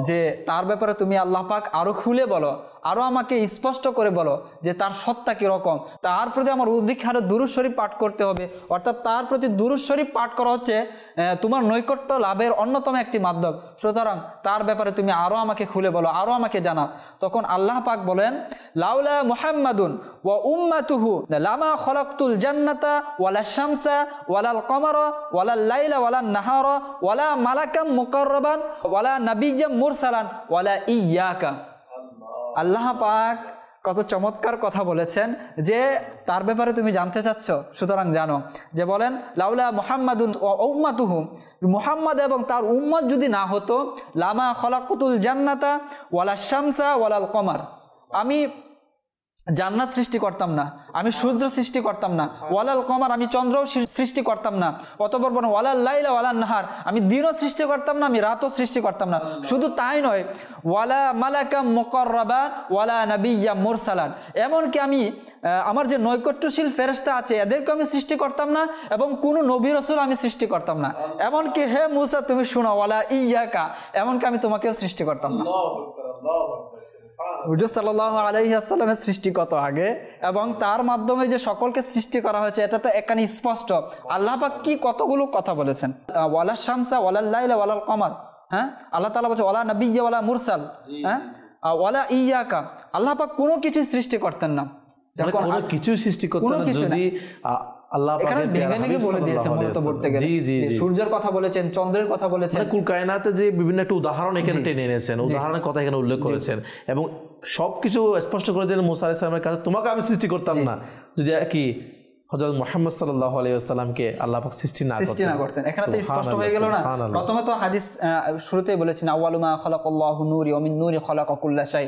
যে তার ব্যাপারে তুমি আল্লাহ পাক আরো খুলে বলো, আরো আমাকে স্পষ্ট করে বলো যে তার সত্তা কিরকম, তার প্রতি আমার অধিক হারে দুরূদ শরীফ পাঠ করতে হবে। অর্থাৎ তার প্রতি দুরূদ শরীফ পাঠ করা হচ্ছে তোমার নৈকট্য লাভের অন্যতম একটি মাধ্যম। সুতরাং তার ব্যাপারে তুমি আরো আমাকে খুলে বলো, আরো আমাকে জানাও। তখন আল্লাহ পাক বলেন লাউলা মুহাম্মাদুন ওয়া উম্মাতুহু লামা খলাকতুল জান্নাতা ওয়ালা শামসা ওয়ালাল কমারা ওয়ালাল লাইলা ওয়ালান নাহারা ওয়ালা মালাকাম মুকাররাবান ওয়ালা নাবিয়্যাম মুরসালান ওয়ালা ইয়াকা। আল্লাহ পাক কত চমৎকার কথা বলেছেন যে তার ব্যাপারে তুমি জানতে চাচ্ছ, সুতরাং জানো। যে বলেন লাউলা মুহাম্মাদুন ওয়া উম্মাতুহু, মুহাম্মদ এবং তার উম্মত যদি না হতো, লামা খলাকতুল জান্নাতা ওয়ালা শামসা ওয়ালাল কমার, আমি জান্নাত সৃষ্টি করতাম না, আমি সূর্য সৃষ্টি করতাম না, ওয়ালাল কমার, আমি চন্দ্রও সৃষ্টি করতাম না, অতঃপর বলেন ওয়ালাল লাইলা ওয়ালান নাহার, আমি দিনও সৃষ্টি করতাম না, আমি রাতও সৃষ্টি করতাম না। শুধু তাই নয়, ওয়ালা মালাকাম মুকাররাবান ওয়ালা নাবিয়্যা মুরসালান, এমনকি আমি আমার যে নৈকট্যশীল ফেরেশতা আছে এদেরকে আমি সৃষ্টি করতাম না, এবং কোনো নবী রাসূল আমি সৃষ্টি করতাম না। এমনকি হে মুসা তুমি শুনো, ওয়ালা ইয়াকা, এমনকি আমি তোমাকেও সৃষ্টি করতাম না। হুজুর সাল্লাল্লাহু আলাইহি ওয়াসাল্লামের সৃষ্টি কত আগে, এবং তার মাধ্যমে যে সকলকে সৃষ্টি করা হয়েছে এটা তো এখানে স্পষ্ট। আল্লাহ পাক কি কতগুলো কথা বলেছেন, ওয়ালা শামসা ওয়ালাল লাইলা ওয়ালাল কমার, হ্যাঁ, আল্লাহ তাআলা বলছে ওয়ালা নাবিয়্যা ওয়ালা মুরসাল, হ্যাঁ, ওয়ালা ইয়াকা। আল্লাহ পাক কোনো কিছু সৃষ্টি করতেন না, যখন কোনো কিছু সৃষ্টি করতেন না, যদি আল্লাহ এখানে ভেঙে ভেঙে বলে দিয়েছেন মূলত বলতে গেলে। সূর্যের কথা বলেছেন, চন্দ্রের কথা বলেছেন, কুল কায়নাতে যে বিভিন্ন একটা উদাহরণ এখানে টেনে এনেছেন, উদাহরণের কথা এখানে উল্লেখ করেছেন, এবং সবকিছু স্পষ্ট করে দিলেন মুসা আলাইহিস সালামের কাছে তোমাকে আমি সৃষ্টি করতাম না, যদি কি হযরত মুহাম্মদ সাল্লাল্লাহু আলাইহি ওয়াসাল্লামকে আল্লাহ পাক সৃষ্টি না করতেন। এখানে তো স্পষ্ট হয়ে গেল না। প্রথমে তো হাদিস শুরুতেই বলেছেন আউয়ালু মা খালাকাল্লাহু নূরি ওয়া মিন নূরি খালাকা কুল্লা শাই।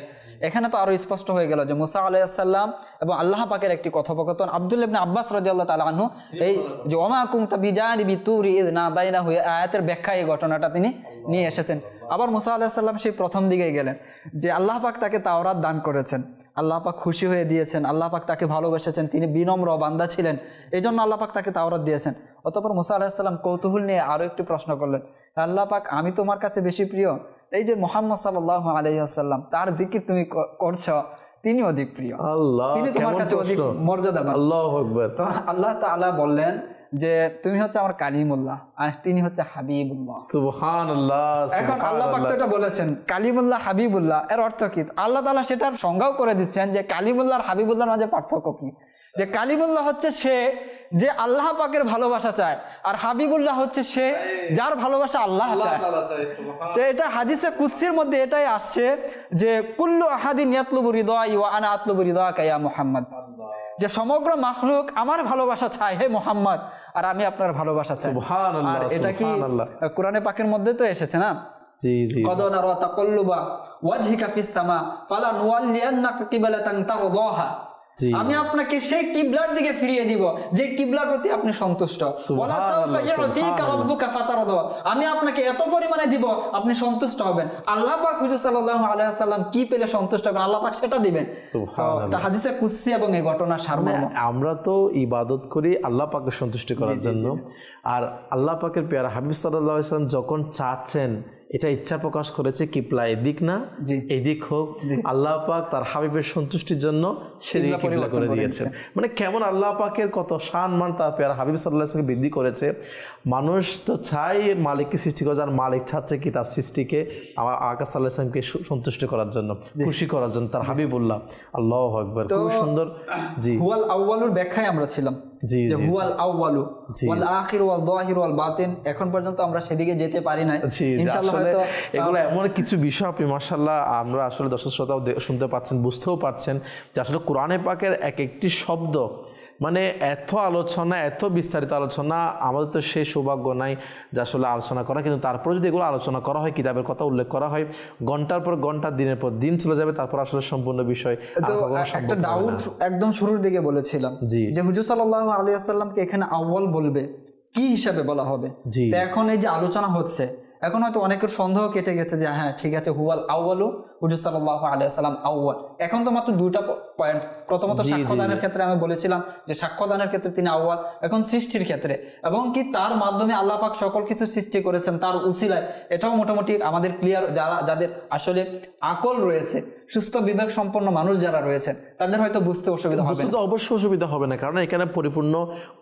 এখানে তো আরো স্পষ্ট হয়ে গেল যে মুসা আলাইহিস সালাম এবং আল্লাহ পাকের একটি কথোপকথন। আব্দুল্লাহ ইবনে আব্বাস রাদিয়াল্লাহু তাআলা আনহু এই যে ওমা কুনতা বিজানিবি তুরি ইয নাদাইনাহু আয়াতের ব্যাখ্যা এই ঘটনাটা তিনি নিয়ে এসেছেন। আবার মুসা আলাইহিস সালাম সেই প্রথম দিকেই গেলেন যে আল্লাহ পাক তাকে তাওরাত দান করেছেন, আল্লাহ পাক খুশি হয়ে দিয়েছেন, আল্লাহ পাক তাকে ভালোবেসেছেন, তিনি বিনম্র বান্দা ছিলেন, এই জন্য আল্লাহ পাক তাকে তাওরাত দিয়েছেন। অতঃপর মুসা আলাইহিস সালাম কৌতূহল নিয়ে আরো একটি প্রশ্ন করলেন, আল্লাহ পাক আমি তোমার কাছে বেশি প্রিয়, এই যে মুহাম্মদ সাল্লাল্লাহু আলাইহি ওয়াসাল্লাম তার জিকির তুমি করছো, তিনি অধিক প্রিয়, তিনি তোমার কাছে অধিক মর্যাদাবান। আল্লাহু আকবার। তো আল্লাহ তাআলা বললেন যে তুমি হচ্ছে আমার কালিমুল্লাহ আর তিনি হচ্ছে হাবিবুল্লাহ। সুবহানাল্লাহ। এখন আল্লাহ পাক তো এটা বলেছেন কালিমুল্লাহ হাবিবুল্লাহ, এর অর্থ কি? আল্লাহ তাআলা সেটার সংজ্ঞাও করে দিচ্ছেন যে কালিমুল্লাহ আর হাবিবুল্লাহর মাঝে পার্থক্য কি। যে কালিমুল্লাহ হচ্ছে সে যে আল্লাহ পাকের ভালোবাসা চায়, আর হাবিবুল্লাহ হচ্ছে সে যার ভালোবাসা আল্লাহ চায়। তো এটা হাদিসে কুদসির মধ্যে এটাই আসছে যে কুল্লু আহাদিন ইয়াতলুবু রিদাই ওয়া আনা আতলুবু রিদাকা ইয়া মুহাম্মদ, যে সমগ্র মাখলুক আমার ভালোবাসা চায় হে মুহাম্মদ, আর আমি আপনার ভালোবাসা চাই। সুবহানাল্লাহ। আর এটা কি কোরআনে পাকের মধ্যে তো এসেছে না? জি জি। কদ নারা তাকাল্লুবা ওয়াজহিকা ফিস সামা ফালা নুওয়াল্লিয়ান্নাকা কিবলাতান তারদাহা, আমি আপনাকে সেই কিবলার দিকে ফিরিয়ে দিব যে কিবলার প্রতি আপনি সন্তুষ্ট। ওয়ালা সাউফা ইউতিকা রাব্বুকা ফাতারদা, আমি আপনাকে এত পরিমাণে দিব আপনি সন্তুষ্ট হবেন। আল্লাহ পাক হুজুর সাল্লাল্লাহু আলাইহি ওয়াসাল্লাম কি পেলে সন্তুষ্ট হবেন আল্লাহ পাক সেটা দিবেন। সুবহানাল্লাহ। এটা হাদিসে কুদসি এবং এই ঘটনা সারমর্ম। আমরা তো ইবাদত করি আল্লাহ পাকের সন্তুষ্টি করার জন্য, আর আল্লাহ পাকের পেয়ারা হাবিব সাল্লাল্লাহু আলাইহি ওয়াসাল্লাম যখন চাচ্ছেন এটা ইচ্ছা প্রকাশ করেছে কিবলা এদিক না এদিক হোক, আল্লাহ পাক তার হাবিবের সন্তুষ্টির জন্য সেদিকে কিবলা করে দিয়েছে। মানে কেমন আল্লাহ পাকের কত সম্মান তার পেয়ারা হাবিব সাল্লাল্লাহু আলাইহি ওয়াসাল্লাম বৃদ্ধি করেছে। মানুষ তো চাই মালিককে সৃষ্টি করে, যার মালিক চাচ্ছে কি তার সৃষ্টিকে আকা সাল্লাল্লাহু আলাইহি ওয়াসাল্লামকে সন্তুষ্ট করার জন্য, খুশি করার জন্য, তার হাবিবুল্লাহ। আল্লাহু আকবার, খুব সুন্দর। জি, হুয়াল আউয়ালুর ব্যাখ্যায় আমরা ছিলাম যে হুয়াল আউয়ালু ওয়াল আখির ওয়াল যাহির ওয়াল বাতিন। এখন পর্যন্ত আমরা সেদিকে যেতে পারি না, ইনশাআল্লাহ হয়তো এগুলো এমন কিছু বিষয় আপনি মাশাআল্লাহ আমরা আসলে দর্শক শ্রোতাও শুনতে পাচ্ছেন, বুঝতেও পারছেন যে আসলে কোরআনে পাকের এক একটি শব্দ মানে এত আলোচনা, এত বিস্তারিত আলোচনা, আমাদের তো সেই সৌভাগ্য নাই যে আসলে আলোচনা করা, কিন্তু তারপরে যদি এগুলো আলোচনা করা হয়, কিতাবের কথা উল্লেখ করা হয়, ঘন্টার পর ঘন্টা দিনের পর দিন চলে যাবে, তারপর আসলে সম্পূর্ণ বিষয়। তো একটা ডাউট একদম শুরুর দিকে বলেছিলাম যে হুজুর সাল্লাল্লাহু আলাইহি ওয়াসাল্লামকে এখানে আউয়াল বলবে কি হিসাবে বলা হবে? তো এখন এই যে আলোচনা হচ্ছে, এখন হয়তো অনেকের সন্দেহ কেটে গেছে যে হ্যাঁ ঠিক আছে হুয়াল আউয়ালু, হুজুর সাল্লাল্লাহু আলাইহি ওয়াসাল্লাম আউয়াল। এখন তো মাত্র দুইটা পয়েন্ট। প্রথমত সাক্ষ্যদানের ক্ষেত্রে আমি বলেছিলাম যে সাক্ষ্যদানের ক্ষেত্রে তিনি আউয়াল। এখন সৃষ্টির ক্ষেত্রে এবং কি তার মাধ্যমে আল্লাহ পাক সকল কিছু সৃষ্টি করেছেন তার উসিলায়, এটাও মোটামুটি আমাদের ক্লিয়ার। যাদের আসলে আকল রয়েছে, সুস্থ বিবেক সম্পন্ন মানুষ যারা রয়েছেন তাদের হয়তো বুঝতে অসুবিধা হবে না। অবশ্যই অসুবিধা হবে না, কারণ এখানে পরিপূর্ণ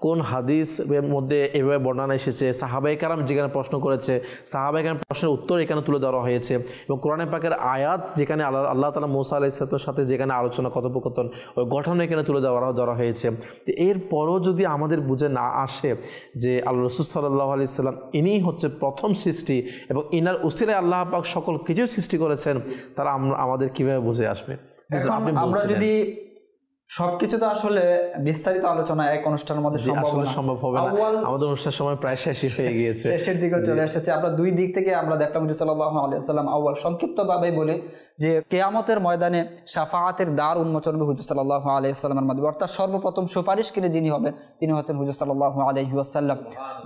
কোন হাদিস এর মধ্যে এভাবে বর্ণনা এসেছে, সাহাবায়ে কেরাম যেখানে প্রশ্ন করেছে সাহাবায়ে কেরাম প্রশ্নের উত্তর এখানে তুলে ধরা হয়েছে, এবং কোরআনে পাকের আয়াত যেখানে আল্লাহ তাআলা মুসা আলাইহিস সালামের সাথে যেখানে আলোচনা কথোপকথন ওই ঘটনা এখানে তুলে ধরা হয়েছে। তো এরপরও যদি আমাদের বুঝে না আসে যে আল্লাহ রাসূল সাল্লাল্লাহু আলাইহি সাল্লাম ইনিই হচ্ছে প্রথম সৃষ্টি এবং ইনার উসিলায় আল্লাহ পাক সকল কিছু সৃষ্টি করেছেন, তারা আমাদের কিভাবে বুঝে আসবে? আমরা যদি সবকিছু তো আসলে বিস্তারিত আলোচনা এক অনুষ্ঠানের মধ্যে সম্ভব হবে না। আমাদের অনুষ্ঠানের সময় প্রায় শেষই হয়ে গিয়েছে, শেষের দিকে চলে এসেছে। আমরা দুই দিক থেকে আমরা দেখলাম হুজুর সাল্লাল্লাহু আলাইহি ওয়াসাল্লাম আউয়াল। সংক্ষিপ্তভাবে বলে যে কিয়ামতের ময়দানে শাফাআতের দ্বার উন্মোচন হবে হুজুর সাল্লাল্লাহু আলাইহি ওয়াসাল্লামের মাধ্যমে, অর্থাৎ সর্বপ্রথম সুপারিশকারী যিনি হবেন তিনি হচ্ছেন হুজুর সাল্লাল্লাহু আলাইহি ওয়াসাল্লাম।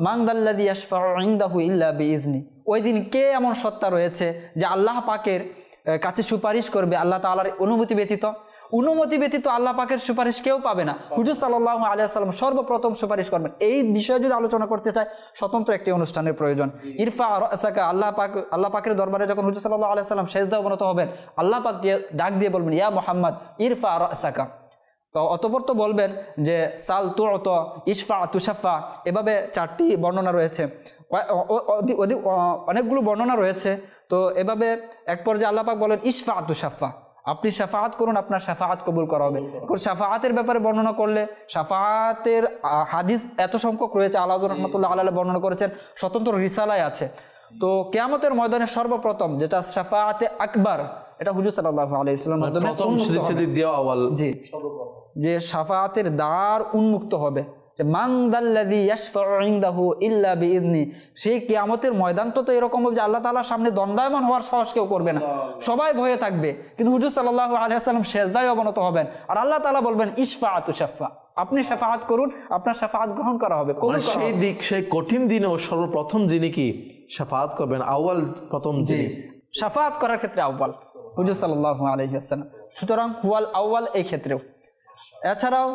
মান যাল্লাযী ইয়াশফাউ ইনদাহু ইল্লা বিইজনি, ওই দিন কে এমন সত্তা রয়েছে যে আল্লাহ পাকের কাছে সুপারিশ করবে আল্লাহ তাআলার অনুমতি ব্যতীত? অনুমতি ব্যতীত আল্লাহ পাকের সুপারিশ কেউ পাবে না। হুজুর সাল্লাল্লাহু আলাইহি ওয়াসাল্লাম সর্বপ্রথম সুপারিশ করবেন। এই বিষয়ে যদি আলোচনা করতে চাই স্বতন্ত্র একটি অনুষ্ঠানের প্রয়োজন। ইরফা রাসাকা, আল্লাহ পাকের দরবারে যখন হুজুর সাল্লাল্লাহু আলাইহি ওয়াসাল্লাম সেজদা অবনত হবেন, আল্লাহ পাক ডাক দিয়ে বলবেন ইয়া মুহাম্মদ ইরফা রাসাকা। তো অতঃপর তো বলবেন যে সাল তু'ত ইশফা তুশাফা, এভাবে চারটি বর্ণনা রয়েছে, অনেকগুলো বর্ণনা রয়েছে। তো এভাবে এক পর্যায়ে আল্লাহ পাক বলেন ইশফা তুশাফা, আপনি শাফাআত করুন আপনার শাফাআত কবুল করা হবে। শাফাআতের ব্যাপারে বর্ণনা করলে শাফাআতের হাদিস এত সংখ্যক রয়েছে, আল্লাহ রাহমাতুল্লাহ আলাইহি বর্ণনা করেছেন, স্বতন্ত্র রিসালায় আছে। তো কিয়ামতের ময়দানে সর্বপ্রথম যেটা শাফাআতে আকবার, এটা হুজুর সাল্লাল্লাহু আলাইহি ওয়াসাল্লামের মাধ্যমে যে শাফাআতের দ্বার উন্মুক্ত হবে। যে মান যাল্লাযী ইয়াশফাউ ইনদাহু ইল্লা বিইজনি, সেই কিয়ামতের ময়দান তো এরকম হবে যে আল্লাহ তাআলার সামনে দণ্ডায়মান হওয়ার সাহস কেউ করবে না, সবাই ভয়ে থাকবে। কিন্তু হুজুর সাল্লাল্লাহু আলাইহি ওয়াসাল্লাম সেজদায় অবনত হবেন, আর আল্লাহ তাআলা বলবেন ইশফা তুশাফা, আপনি শাফাআত করুন আপনার শাফাআত গ্রহণ করা হবে। সেই কঠিন দিনেও সর্বপ্রথম যিনি কি শাফাআত করবেন, আউয়াল প্রথম যিনি শাফাআত করার ক্ষেত্রে আউয়াল হুজুর সাল্লাল্লাহু আলাইহি ওয়াসাল্লাম। সুতরাং হুয়াল আউয়াল এই ক্ষেত্রেও। এছাড়াও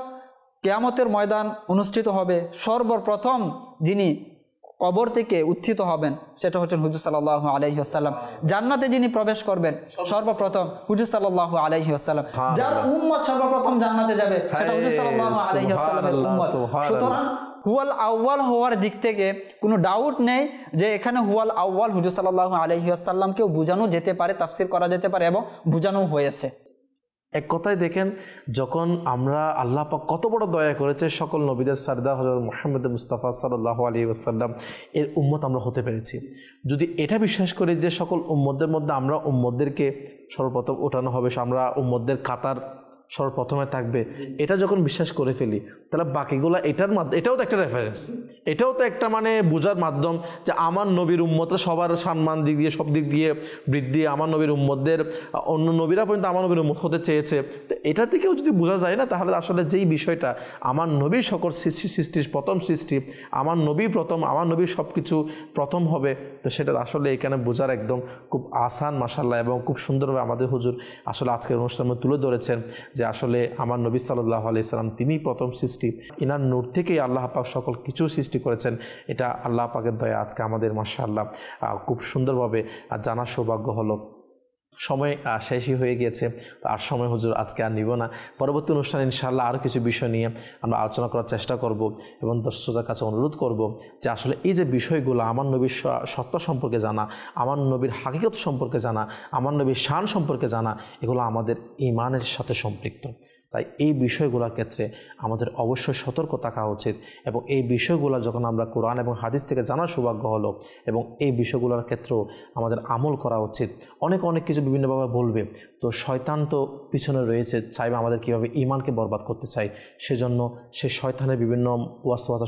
কিয়ামতের ময়দান অনুষ্ঠিত হবে, সর্বপ্রথম যিনি কবর থেকে উত্থিত হবেন সেটা হচ্ছেন হুজুর সাল্লাল্লাহু আলাইহি ওয়াসাল্লাম। জান্নাতে যিনি প্রবেশ করবেন সর্বপ্রথম হুজুর সাল্লাল্লাহু আলাইহি ওয়াসাল্লাম। যার উম্মত সর্বপ্রথম জান্নাতে যাবে সেটা হুজুর সাল্লাল্লাহু আলাইহি ওয়াসাল্লামের উম্মত। সুতরাং হুয়াল আউয়াল হওয়ার দিক থেকে কোনো ডাউট নেই যে এখানে হুয়াল আউয়াল হুজুর সাল্লাল্লাহু আলাইহি ওয়াসাল্লামকেও বোঝানো যেতে পারে, তাফসির করা যেতে পারে এবং বোঝানো হয়েছে। এক কথায় দেখেন, যখন আমরা আল্লাহ পাক কত বড় দয়া করেছে, সকল নবীদের সরদার হযরত মুহাম্মদ মুস্তাফা সাল্লাল্লাহু আলাইহি ওয়াসাল্লাম এর উম্মত আমরা হতে পেরেছি। যদি এটা বিশ্বাস করি যে সকল উম্মতদের মধ্যে আমরা উম্মতদেরকে সর্বপ্রথম ওঠানো হবে, আমরা উম্মতদের কাতার সর্বপ্রথমে থাকবে, এটা যখন বিশ্বাস করে ফেলি, তাহলে বাকিগুলো এটার মাধ্যমে, এটাও তো একটা রেফারেন্স, এটাও তো একটা মানে বোঝার মাধ্যম যে আমার নবীর উম্মতরা সবার সম্মান দিক দিয়ে সব দিক দিয়ে বৃদ্ধি, আমার নবীর উম্মতদের অন্য নবীরা পর্যন্ত আমার নবীর উম্মত হতে চেয়েছে। তো এটা থেকেও যদি বোঝা যায় না, তাহলে আসলে যেই বিষয়টা আমার নবী সকল সৃষ্টির প্রথম সৃষ্টি, আমার নবী প্রথম, আমার নবী সব কিছু প্রথম হবে, তো সেটা আসলে এখানে বোঝার একদম খুব আসান মাশাআল্লাহ, এবং খুব সুন্দরভাবে আমাদের হুজুর আসলে আজকের অনুষ্ঠানে তুলে ধরেছেন যে আসলে আমার নবী সাল্লাল্লাহু আলাইহি সাল্লাম তিনি প্রথম সৃষ্টি, ইনার নূর থেকেই আল্লাহ পাক সকল কিছু সৃষ্টি করেছেন। এটা আল্লাহ পাকের দয়া আজকে আমাদের মাশাআল্লাহ খুব সুন্দরভাবে জানার সৌভাগ্য হলো। সময় শেষই হয়ে গিয়েছে, আর সময় হুজুর আজকে আর নিব না। পরবর্তী অনুষ্ঠানে ইনশাআল্লাহ আরও কিছু বিষয় নিয়ে আমরা আলোচনা করার চেষ্টা করব এবং দর্শকদের কাছে অনুরোধ করব যে আসলে এই যে বিষয়গুলো, আমার নবীর সত্য সম্পর্কে জানা, আমার নবীর হাকিকত সম্পর্কে জানা, আমার নবীর শান সম্পর্কে জানা, এগুলো আমাদের ঈমানের সাথে সম্পৃক্ত। তাই এই বিষয়গুলোর ক্ষেত্রে আমাদের অবশ্যই সতর্ক থাকা উচিত, এবং এই বিষয়গুলো যখন আমরা কোরআন এবং হাদিস থেকে জানার সৌভাগ্য হলো, এবং এই বিষয়গুলোর ক্ষেত্রেও আমাদের আমল করা উচিত। অনেক কিছু বিভিন্নভাবে বলবে, তো শয়তান তো পিছনে রয়েছে, চাইবে আমাদের কীভাবে ঈমানকে বরবাদ করতে চাই, সেজন্য সে শয়তানের বিভিন্ন ওয়াসওয়াসা,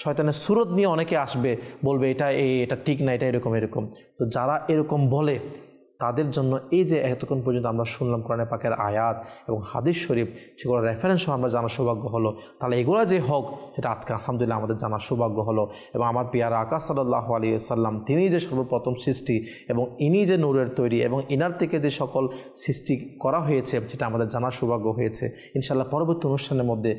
শয়তানের সুরত নিয়ে অনেকে আসবে, বলবে এটা ঠিক না, এটা এরকম। তো যারা এরকম বলে তাদের জন্য এই যে এতক্ষণ পর্যন্ত আমরা শুনলাম কোরআনে পাকের আয়াত এবং হাদিস শরীফ, সেগুলো রেফারেন্সও আমরা জানার সৌভাগ্য হলো, তাহলে এগুলো যে হোক সেটা আজকে আলহামদুলিল্লাহ আমাদের জানার সৌভাগ্য হলো। এবং আমার পিয়ারা আকা সাল্লাল্লাহু আলাইহি ওয়াসাল্লাম তিনি যে সর্বপ্রথম সৃষ্টি, এবং ইনি যে নূরের তৈরি, এবং ইনার থেকে যে সকল সৃষ্টি করা হয়েছে সেটা আমাদের জানার সৌভাগ্য হয়েছে। ইনশাআল্লাহ পরবর্তী অনুষ্ঠানের মধ্যে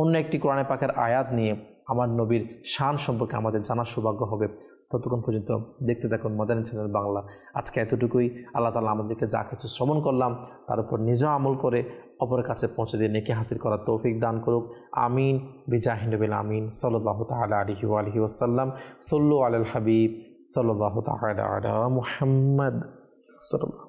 অন্য একটি কোরআনে পাকের আয়াত নিয়ে আমার নবীর শান সম্পর্কে আমাদের জানার সৌভাগ্য হবে। ততক্ষণ পর্যন্ত দেখতে থাকুন মাদানী চ্যানেল বাংলা। আজকে এতটুকুই। আল্লাহ তাআলা আমাদেরকে যা কিছু শ্রবণ করলাম তার উপর নিজেও আমল করে অপরের কাছে পৌঁছে দিয়ে নেকি হাসিল করার তৌফিক দান করুক। আমিন বিজাহি নবিল আমিন সাল্লাল্লাহু তাআলা আলাইহি ওয়া আলিহি ওয়াসাল্লাম। সাল্লু আলাল হাবিব সাল্লাল্লাহু তাআলা আলা মুহাম্মদ সাল্লাল্লাহু